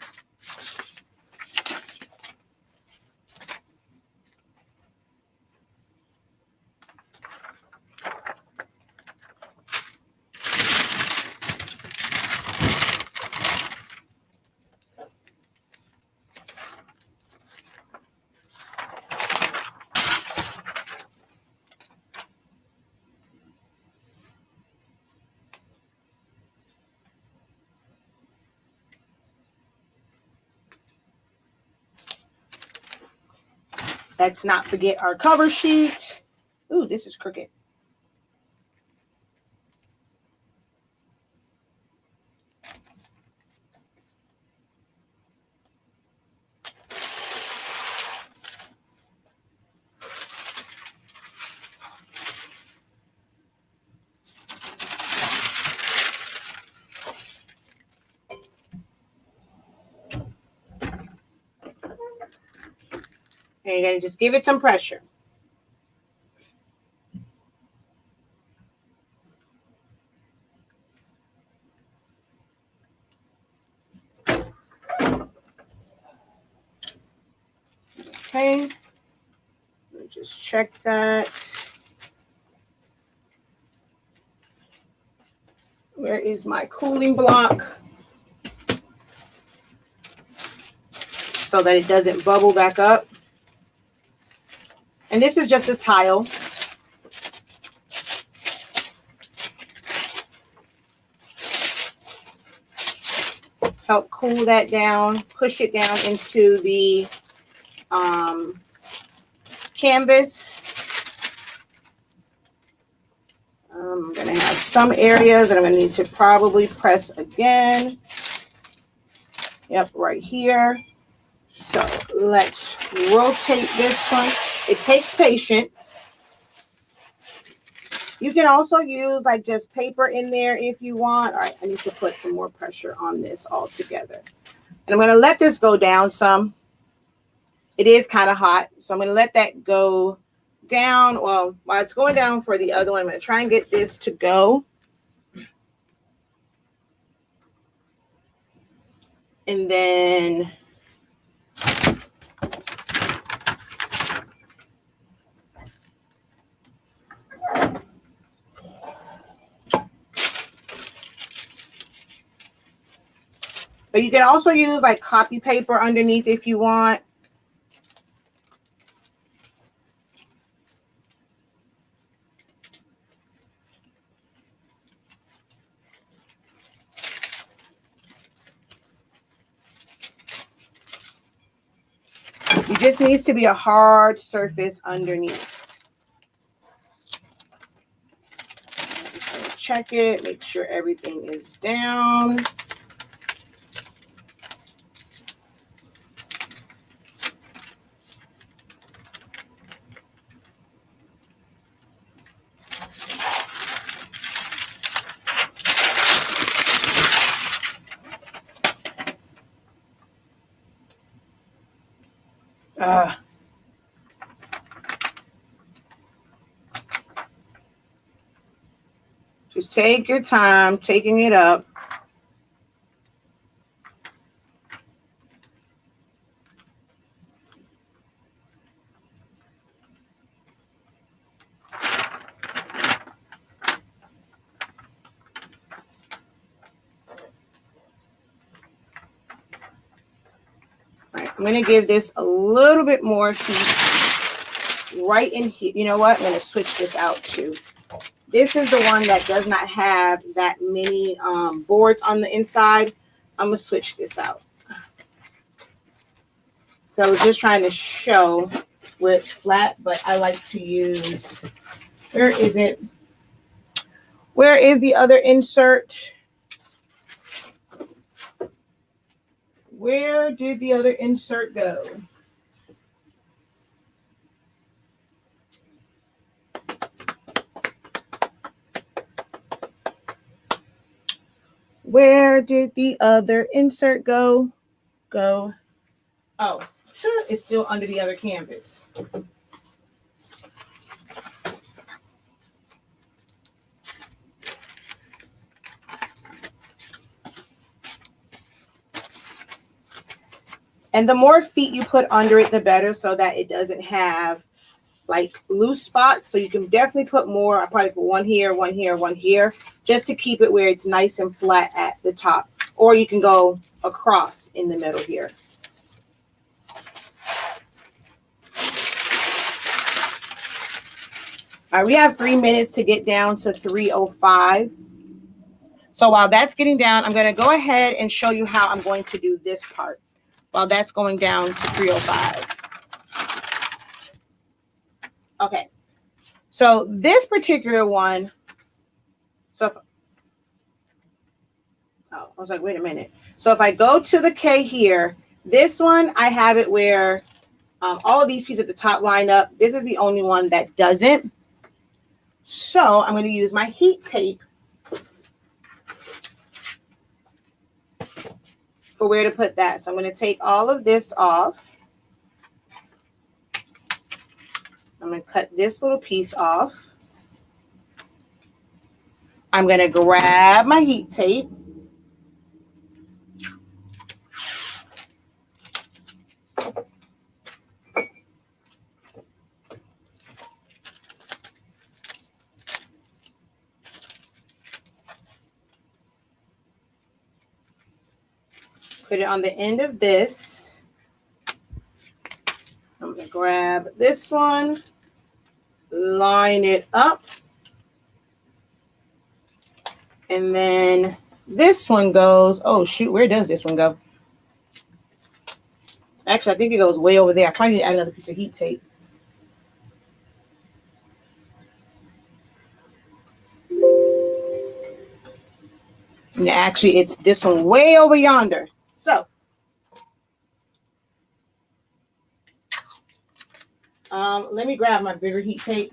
S1: Let's not forget our cover sheet. Ooh, this is crooked. And you're going to just give it some pressure. Okay. Let me just check that. Where is my cooling block? So that it doesn't bubble back up. And this is just a tile. Help cool that down, push it down into the canvas. I'm going to have some areas that I'm going to need to probably press again. Yep, right here. So let's rotate this one. It takes patience. You can also use like just paper in there if you want. All right, I need to put some more pressure on this all together. And I'm going to let this go down some. It is kind of hot, so I'm going to let that go down. Well, while it's going down for the other one, I'm going to try and get this to go. And then But you can also use like copy paper underneath if you want. It just needs to be a hard surface underneath. Check it, make sure everything is down. Just take your time taking it up. Right, I'm going to give this a little bit more heat right in here. You know what? I'm going to switch this out too. This is the one that does not have that many boards on the inside. I'm going to switch this out. So I was just trying to show where it's flat, but I like to use, where is it? Where is the other insert? Where did the other insert go? Where did the other insert go? Oh, it's still under the other canvas. And the more feet you put under it, the better, so that it doesn't have like loose spots. So you can definitely put more. I probably put one here, one here, one here, just to keep it where it's nice and flat at the top. Or you can go across in the middle here. All right, we have 3 minutes to get down to 3:05. So while that's getting down, I'm going to go ahead and show you how I'm going to do this part while that's going down to 3:05. Okay, so this particular one, I was like, wait a minute. So if I go to the K here, this one, I have it where all of these pieces at the top line up. This is the only one that doesn't. So I'm going to use my heat tape for where to put that. So I'm going to take all of this off. I'm going to cut this little piece off. I'm going to grab my heat tape. Put it on the end of this. I'm going to grab this one, line it up. And then this one goes, oh shoot, where does this one go? Actually, I think it goes way over there. I probably need to add another piece of heat tape. And actually, it's this one way over yonder. So, let me grab my bigger heat tape.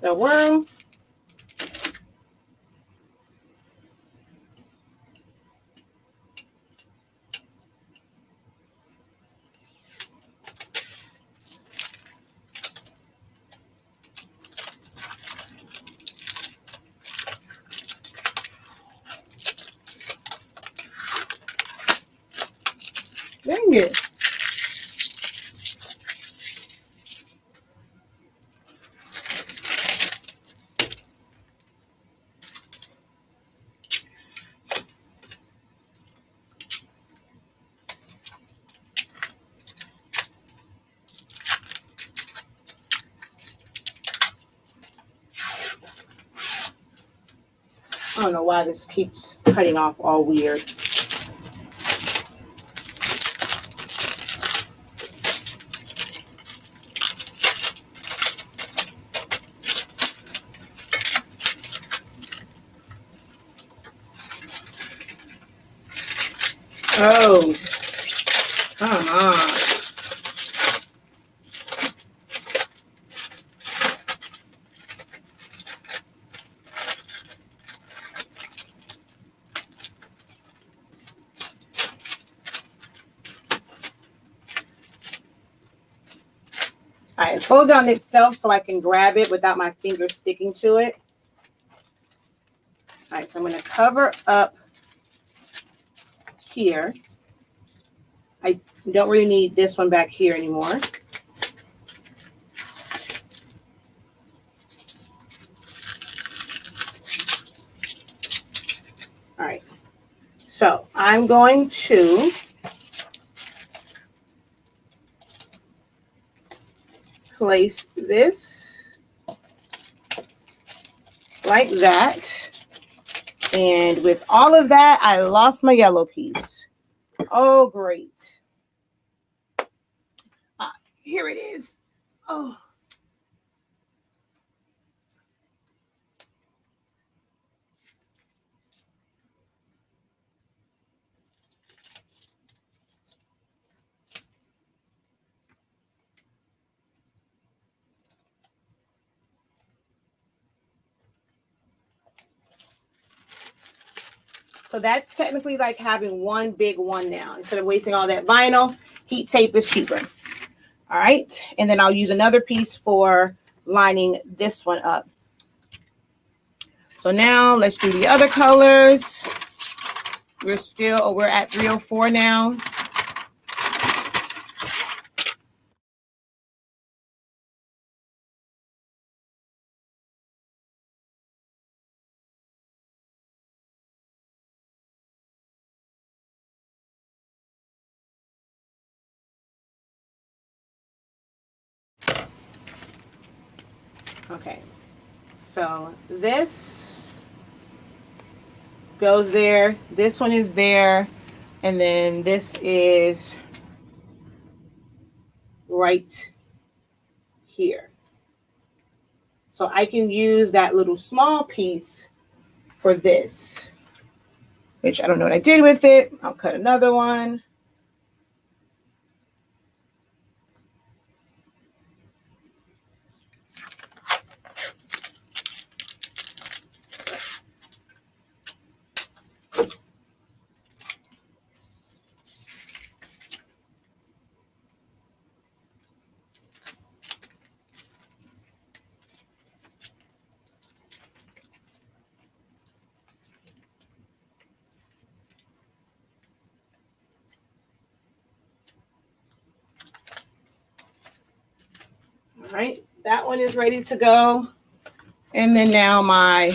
S1: The worm. here. I don't know why this keeps cutting off all weird. Oh, come on. All right, fold on itself so I can grab it without my finger sticking to it. All right, so I'm going to cover up here. I don't really need this one back here anymore. All right, so I'm going to place this like that. And with all of that, I lost my yellow piece. Oh, great. Here it is. Oh. So that's technically like having one big one now. Instead of wasting all that vinyl, heat tape is cheaper. All right. And then I'll use another piece for lining this one up. So now let's do the other colors. We're at 304 now. Okay. So this goes there. This one is there. And then this is right here. So I can use that little small piece for this, which I don't know what I did with it. I'll cut another one. All right, that one is ready to go. And then now my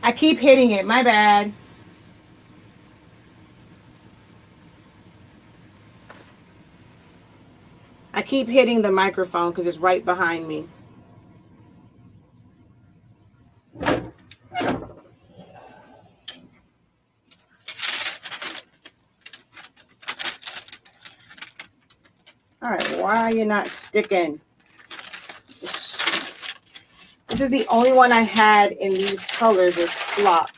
S1: I keep hitting it. My bad. I keep hitting the microphone because it's right behind me. All right, why are you not sticking? This is the only one I had in these colors is Flock.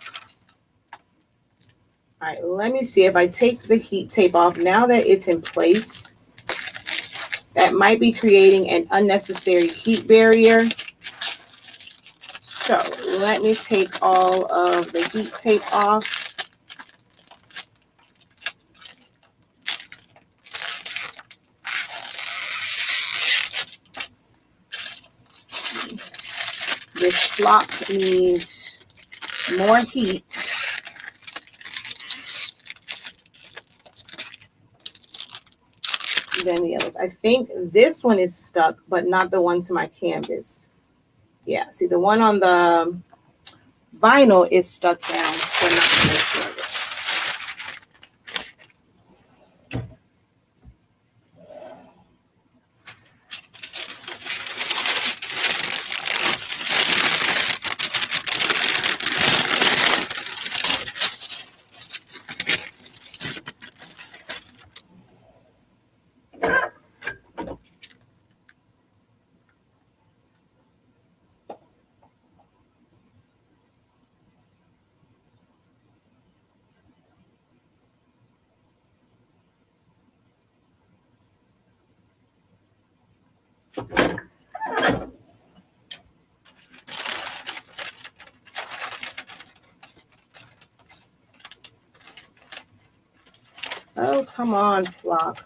S1: All right, let me see if I take the heat tape off. Now that it's in place, that might be creating an unnecessary heat barrier. So let me take all of the heat tape off. This Flock needs more heat. Than the others. I think this one is stuck, but not the one to my canvas. Yeah, see the one on the vinyl is stuck down, but not to my canvas. Oh, come on, Flock.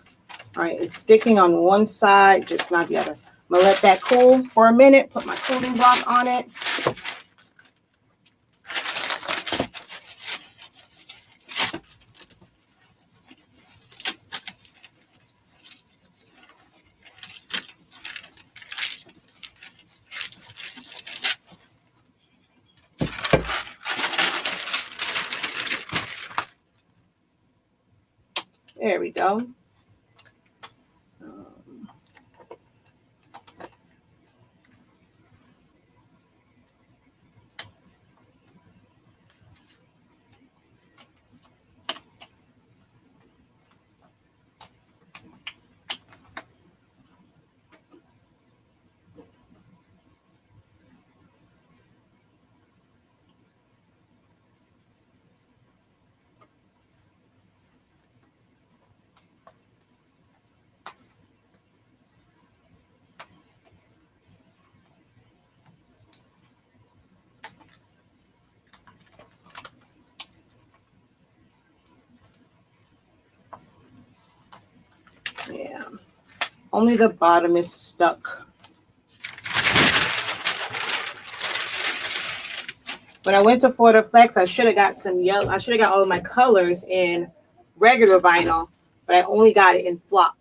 S1: All right, it's sticking on one side, just not the other. I'm gonna let that cool for a minute, put my cooling block on it. There we go. Yeah, only the bottom is stuck. When I went to FortiFlex, I should have got some yellow. I should have got all of my colors in regular vinyl, but I only got it in Flock.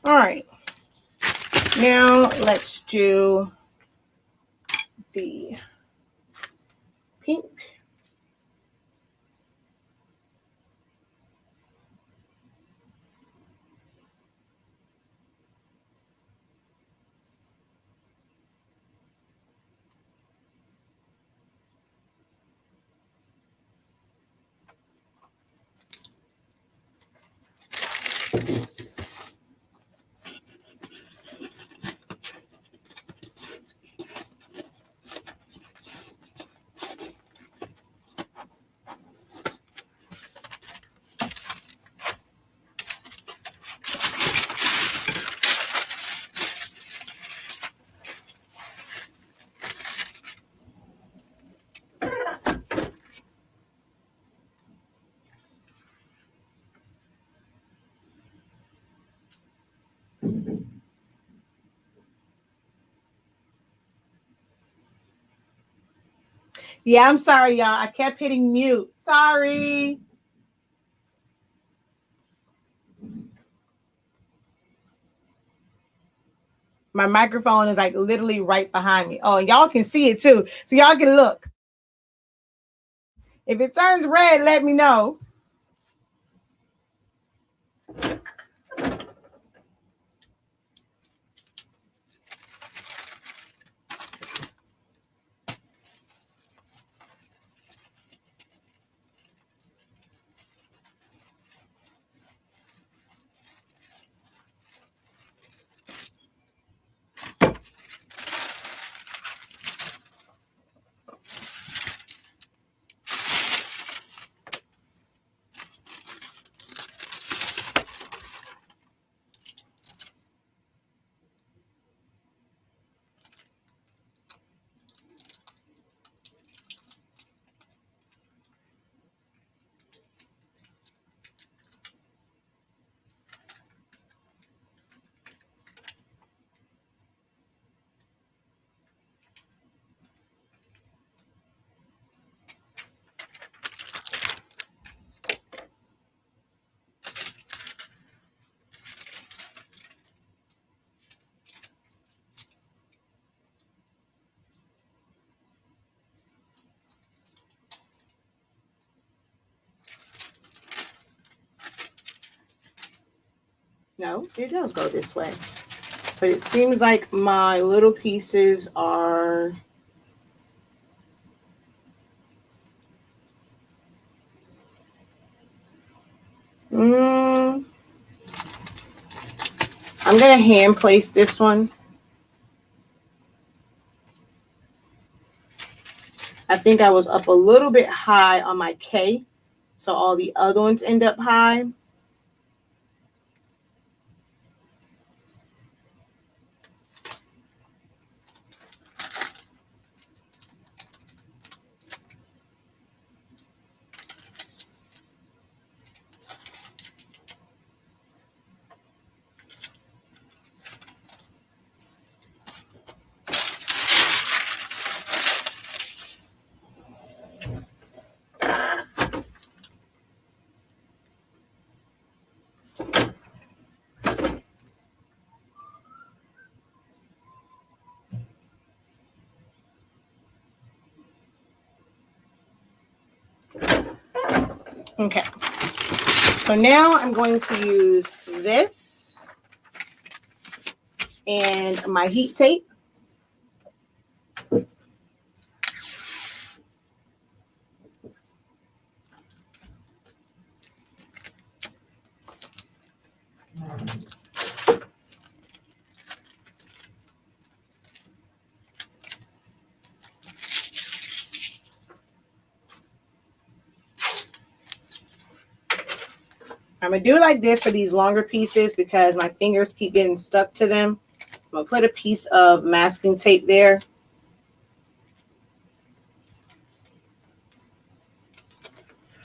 S1: All right. Now let's do the pink. Yeah, I'm sorry, y'all. I kept hitting mute. Sorry. My microphone is like literally right behind me. Oh, and y'all can see it too. So y'all can look. If it turns red, let me know. No, it does go this way. But it seems like my little pieces are... I'm going to hand place this one. I think I was up a little bit high on my K, so all the other ones end up high. Okay, so now I'm going to use this and my heat tape. I'm going to do it like this for these longer pieces because my fingers keep getting stuck to them. I'm going to put a piece of masking tape there.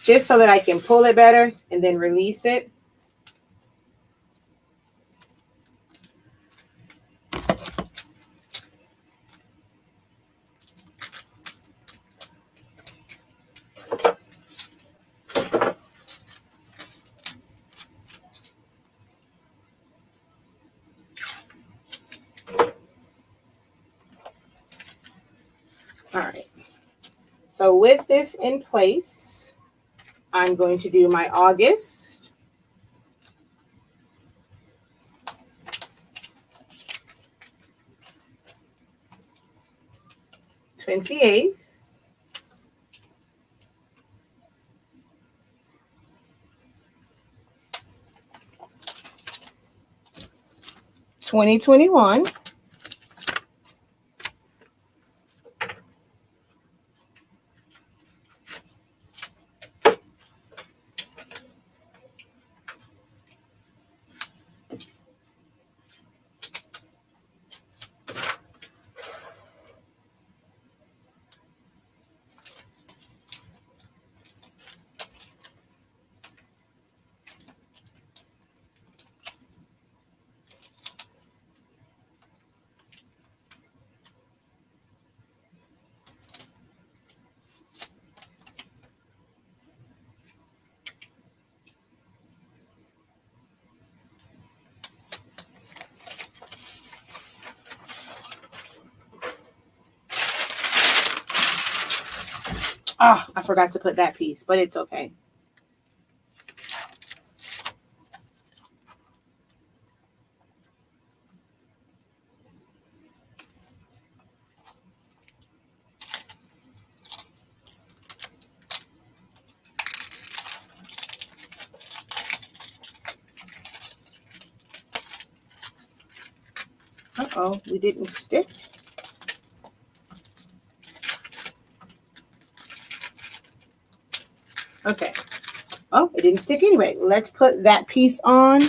S1: Just so that I can pull it better and then release it. All right. So with this in place, I'm going to do my August. '28th. 2021. Oh, I forgot to put that piece, but it's okay. Uh-oh, we didn't stick. Okay. Oh, it didn't stick anyway. Let's put that piece on.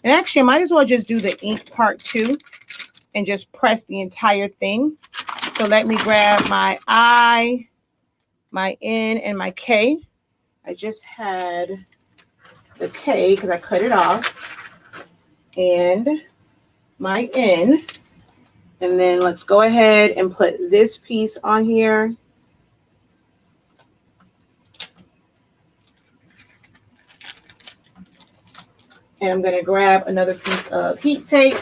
S1: And actually, I might as well just do the ink part too and just press the entire thing. So let me grab my I, my N, and my K. I just had the K because I cut it off. And my N. And then let's go ahead and put this piece on here. And I'm going to grab another piece of heat tape.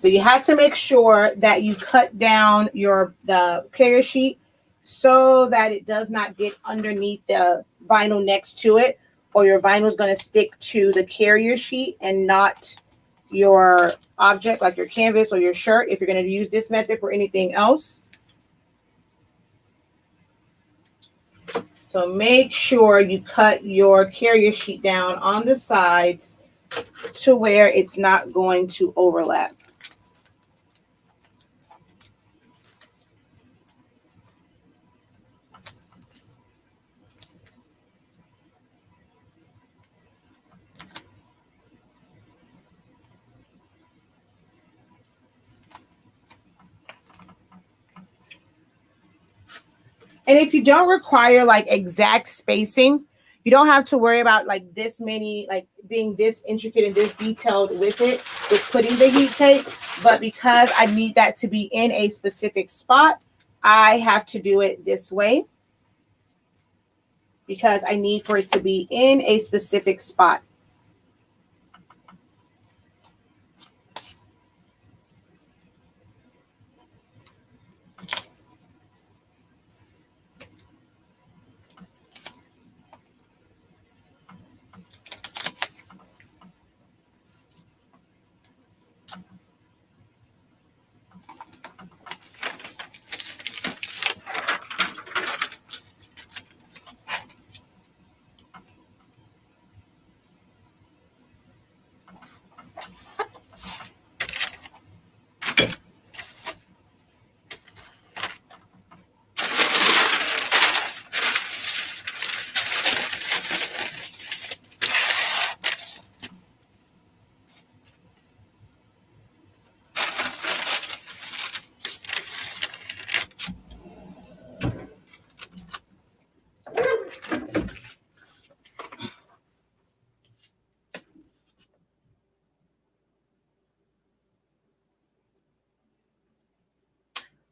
S1: So you have to make sure that you cut down the carrier sheet so that it does not get underneath the vinyl next to it, or your vinyl is going to stick to the carrier sheet and not your object like your canvas or your shirt if you're going to use this method for anything else. So make sure you cut your carrier sheet down on the sides to where it's not going to overlap. And if you don't require like exact spacing, you don't have to worry about like this many, like being this intricate and this detailed with it, with putting the heat tape. But because I need that to be in a specific spot, I have to do it this way because I need for it to be in a specific spot.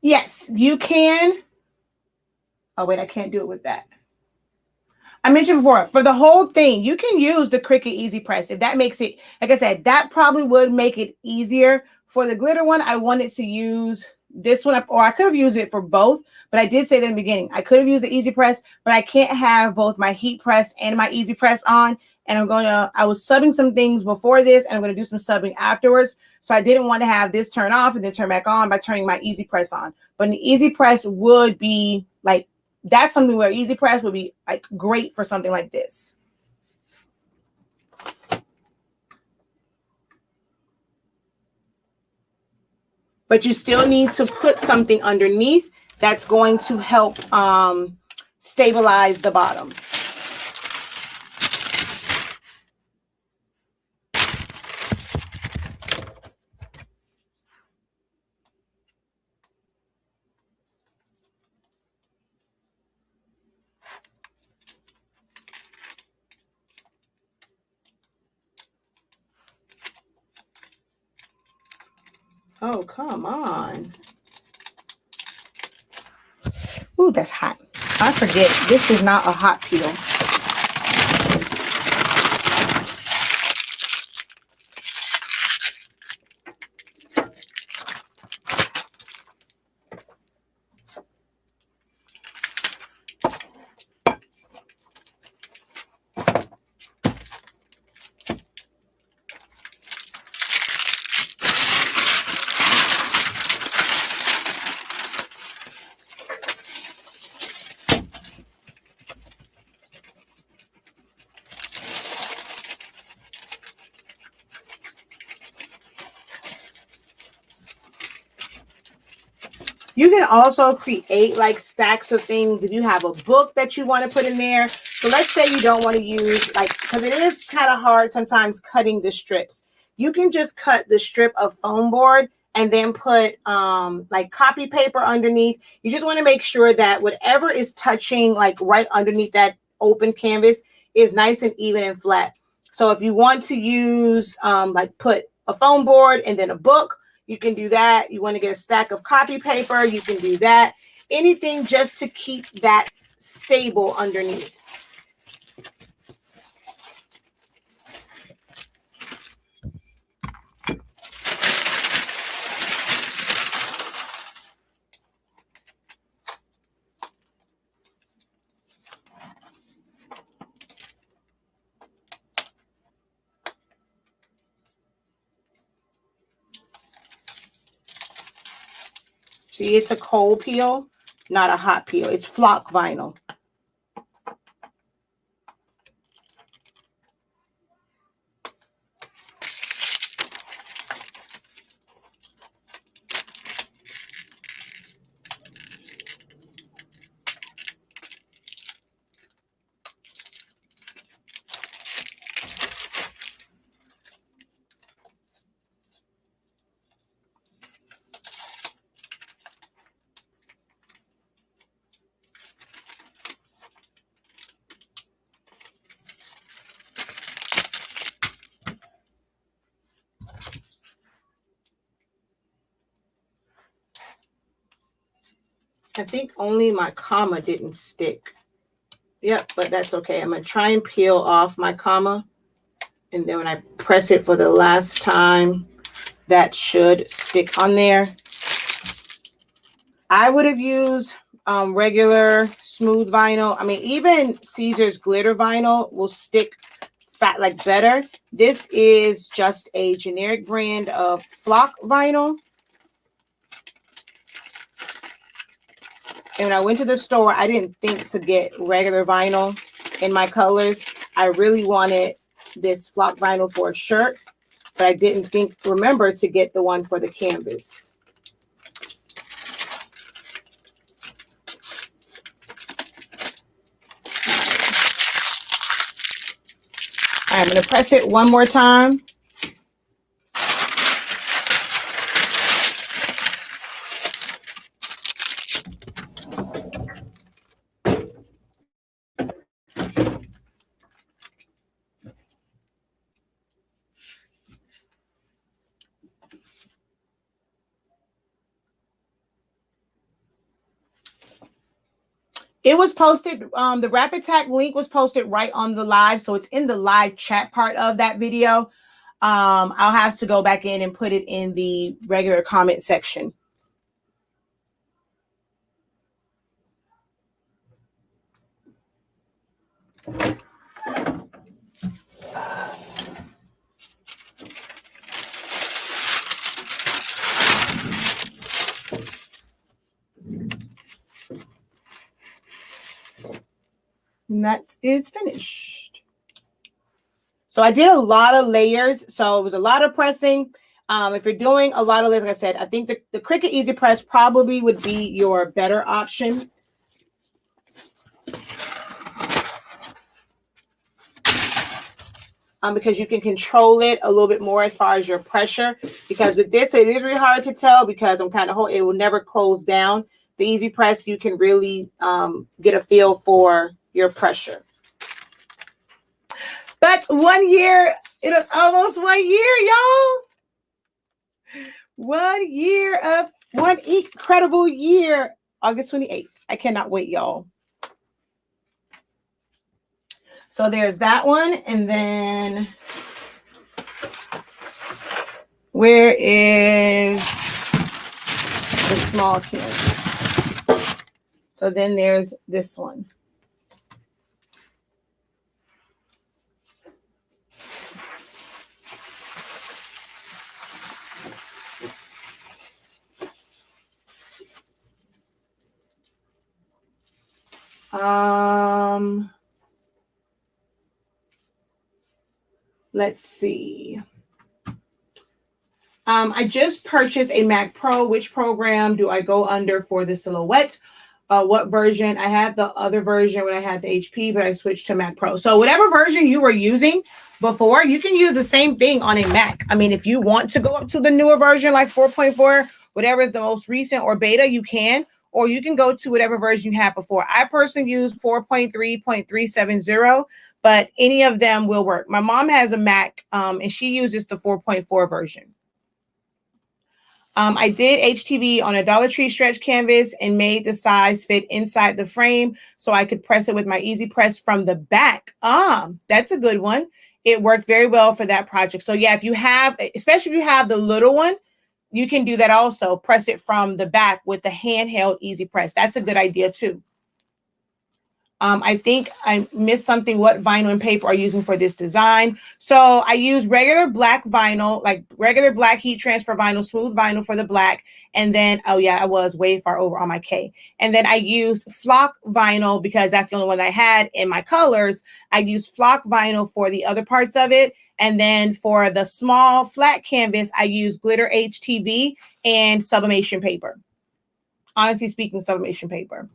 S1: Yes, you can. Oh, wait, I can't do it with that. I mentioned before, for the whole thing, you can use the Cricut Easy Press. If that makes it, like I said, that probably would make it easier. For the glitter one, I wanted to use this one, or I could have used it for both, but I did say that in the beginning. I could have used the Easy Press, but I can't have both my heat press and my Easy Press on. And I was subbing some things before this, and I'm going to do some subbing afterwards. So I didn't want to have this turn off and then turn back on by turning my Easy Press on. But an Easy Press would be like, that's something where Easy Press would be like great for something like this. But you still need to put something underneath that's going to help stabilize the bottom. Oh, come on. Ooh, that's hot. I forget, this is not a hot peel. You can also create like stacks of things if you have a book that you want to put in there. So let's say you don't want to use like, because it is kind of hard sometimes cutting the strips. You can just cut the strip of foam board and then put like copy paper underneath. You just want to make sure that whatever is touching like right underneath that open canvas is nice and even and flat. So if you want to use like put a foam board and then a book, you can do that. You want to get a stack of copy paper, you can do that. Anything just to keep that stable underneath. See, it's a cold peel, not a hot peel. It's flock vinyl. I think only my comma didn't stick. Yep, but that's okay. I'm going to try and peel off my comma. And then when I press it for the last time, that should stick on there. I would have used regular smooth vinyl. I mean, even Caesar's glitter vinyl will stick fat like better. This is just a generic brand of flock vinyl. And when I went to the store, I didn't think to get regular vinyl in my colors. I really wanted this flock vinyl for a shirt, but I didn't remember to get the one for the canvas. All right, I'm going to press it one more time. It was posted. The Rapid Tack link was posted right on the live. So it's in the live chat part of that video. I'll have to go back in and put it in the regular comment section. And that is finished. So I did a lot of layers. So it was a lot of pressing. If you're doing a lot of layers, like I said, I think the Cricut Easy Press probably would be your better option. Because you can control it a little bit more as far as your pressure. Because with this, it is really hard to tell because I'm kind of it will never close down. The Easy Press, you can really get a feel for your pressure. But 1 year, it is almost 1 year, y'all. 1 year of one incredible year, August 28th. I cannot wait, y'all. So there's that one. And then where is the small canvas? So then there's this one. Let's see. I just purchased a Mac Pro. Which program do I go under for the silhouette? What version? I had the other version when I had the HP, but I switched to Mac Pro. So whatever version you were using before, you can use the same thing on a Mac. I mean, if you want to go up to the newer version, like 4.4, whatever is the most recent or beta, you can, or you can go to whatever version you had before. I personally use 4.3.370, but any of them will work. My mom has a Mac, and she uses the 4.4 version. I did HTV on a Dollar Tree stretch canvas and made the size fit inside the frame so I could press it with my Easy Press from the back. That's a good one. It worked very well for that project. So yeah, if you have, especially if you have the little one, you can do that also. Press it from the back with the handheld Easy Press. That's a good idea too. I think I missed something. What vinyl and paper are you using for this design? So I use regular black vinyl, like regular black heat transfer vinyl, smooth vinyl for the black. And then, oh yeah, I was way far over on my K. And then I used flock vinyl because that's the only one I had in my colors. I used flock vinyl for the other parts of it. And then for the small flat canvas, I used glitter HTV and sublimation paper. Honestly speaking, sublimation paper.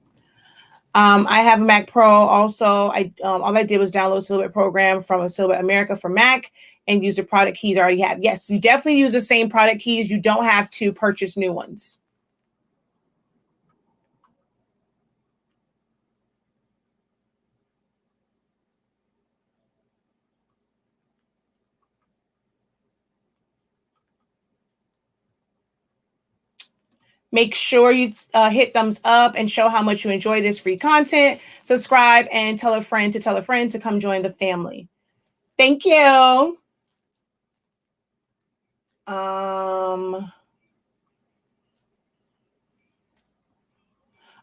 S1: I have a Mac Pro also. All I did was download a Silhouette program from Silhouette America for Mac and use the product keys I already have. Yes, you definitely use the same product keys. You don't have to purchase new ones. Make sure you hit thumbs up and show how much you enjoy this free content. Subscribe and tell a friend to come join the family. Thank you. All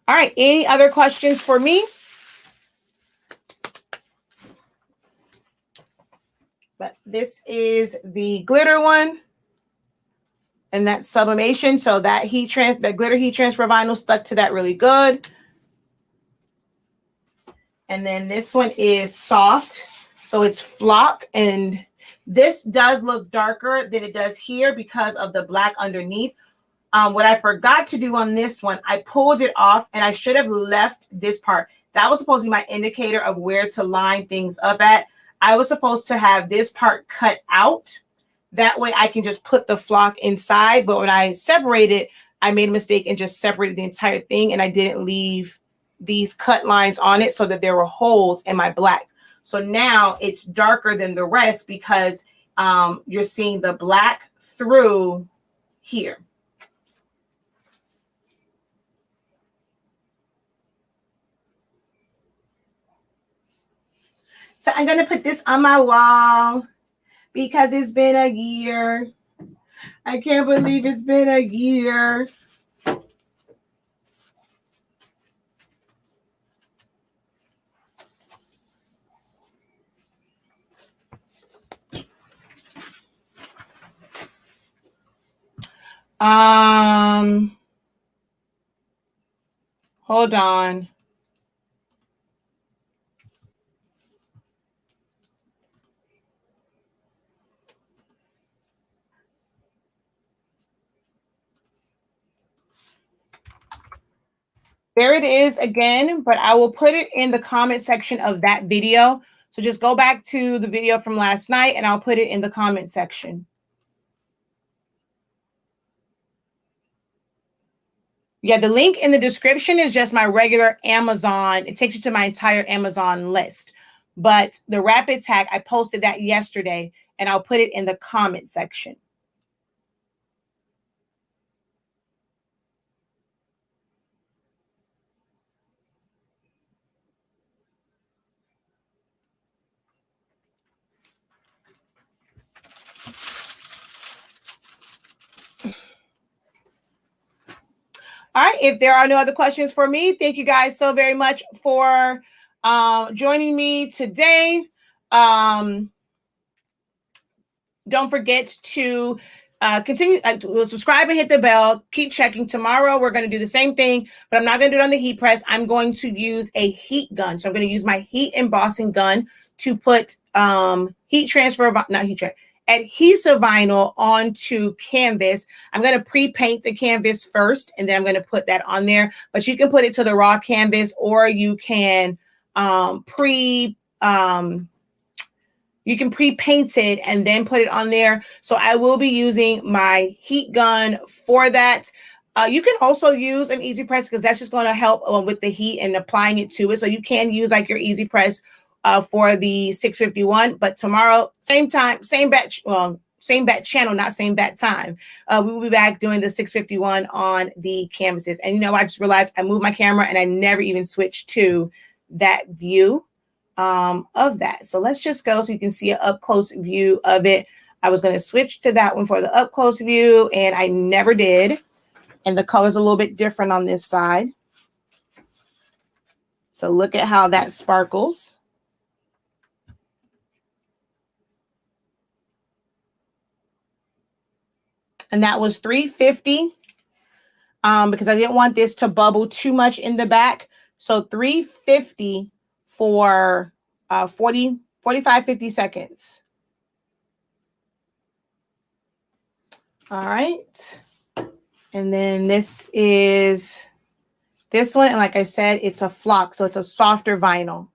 S1: right. Any other questions for me? But this is the glitter one. And that's sublimation. So that glitter heat transfer vinyl stuck to that really good. And then this one is soft. So it's flock. And this does look darker than it does here because of the black underneath. What I forgot to do on this one, I pulled it off and I should have left this part. That was supposed to be my indicator of where to line things up at. I was supposed to have this part cut out. That way I can just put the flock inside. But when I separated, I made a mistake and just separated the entire thing. And I didn't leave these cut lines on it so that there were holes in my black. So now it's darker than the rest because you're seeing the black through here. So I'm going to put this on my wall because it's been a year. I can't believe it's been a year. Hold on. There it is again, but I will put it in the comment section of that video. So just go back to the video from last night and I'll put it in the comment section. Yeah, the link in the description is just my regular Amazon. It takes you to my entire Amazon list. But the rapid tag, I posted that yesterday and I'll put it in the comment section. All right. If there are no other questions for me, thank you guys so very much for joining me today. Don't forget to continue to subscribe and hit the bell. Keep checking. Tomorrow, we're going to do the same thing, but I'm not going to do it on the heat press. I'm going to use a heat gun. So I'm going to use my heat embossing gun to put adhesive vinyl onto canvas. I'm going to pre-paint the canvas first, and then I'm going to put that on there. But you can put it to the raw canvas, or you can pre-paint it and then put it on there. So I will be using my heat gun for that. You can also use an easy press because that's just going to help with the heat and applying it to it. So you can use like your easy press for the 651, but tomorrow, same time, same batch, same bat channel, not same bat time. We will be back doing the 651 on the canvases. And, you know, I just realized I moved my camera and I never even switched to that view of that. So let's just go so you can see an up close view of it. I was going to switch to that one for the up close view and I never did. And the color's a little bit different on this side. So look at how that sparkles. And that was $350 because I didn't want this to bubble too much in the back. So $350 for 45, 50 seconds. All right. And then this is this one. And like I said, it's a flock. So it's a softer vinyl.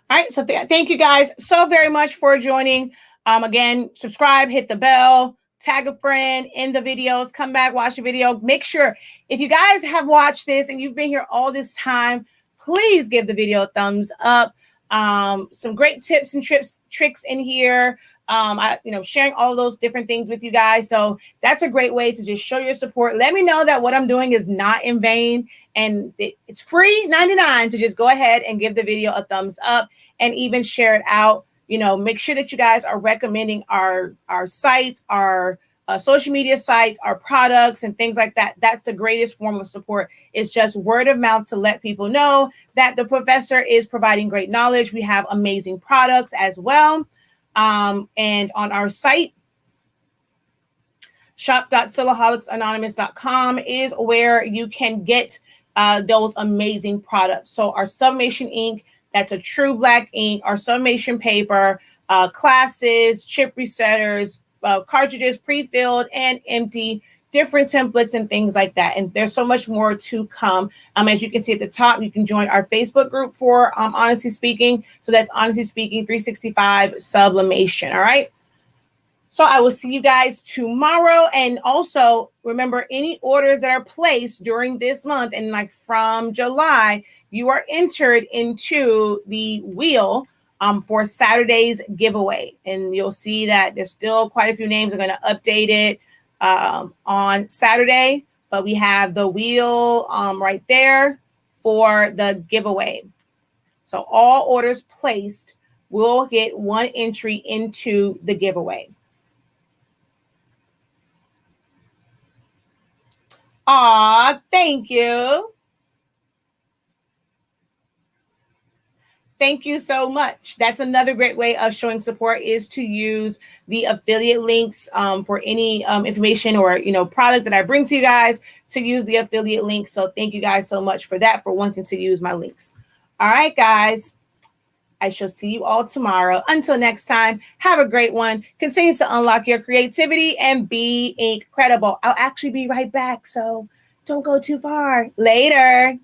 S1: All right, so thank you guys so very much for joining. Again, subscribe, hit the bell, tag a friend in the videos, come back, watch the video. Make sure if you guys have watched this and you've been here all this time, please give the video a thumbs up. Some great tips and tricks in here. Sharing all those different things with you guys. So that's a great way to just show your support. Let me know that what I'm doing is not in vain and it's free 99 to just go ahead and give the video a thumbs up and even share it out. You know, make sure that you guys are recommending our sites, our social media sites, our products and things like that. That's the greatest form of support. It's just word of mouth to let people know that the professor is providing great knowledge. We have amazing products as well. And on our site, shop.sillaholics.anonymous.com is where you can get those amazing products. So our sublimation ink, that's a true black ink, our sublimation paper, classes, chip resetters, cartridges, pre-filled and empty, different templates and things like that. And there's so much more to come. As you can see at the top, you can join our Facebook group for Honestly Speaking. So that's Honestly Speaking 365 Sublimation. All right. So I will see you guys tomorrow. And also remember, any orders that are placed during this month and like from July, you are entered into the wheel for Saturday's giveaway. And you'll see that there's still quite a few names. I'm going to update it on Saturday, but we have the wheel right there for the giveaway. So all orders placed will get one entry into the giveaway. Aw, thank you. Thank you so much. That's another great way of showing support is to use the affiliate links for any information or, product that I bring to you guys, to use the affiliate link. So thank you guys so much for that, for wanting to use my links. All right, guys. I shall see you all tomorrow. Until next time, have a great one. Continue to unlock your creativity and be incredible. I'll actually be right back, so don't go too far. Later.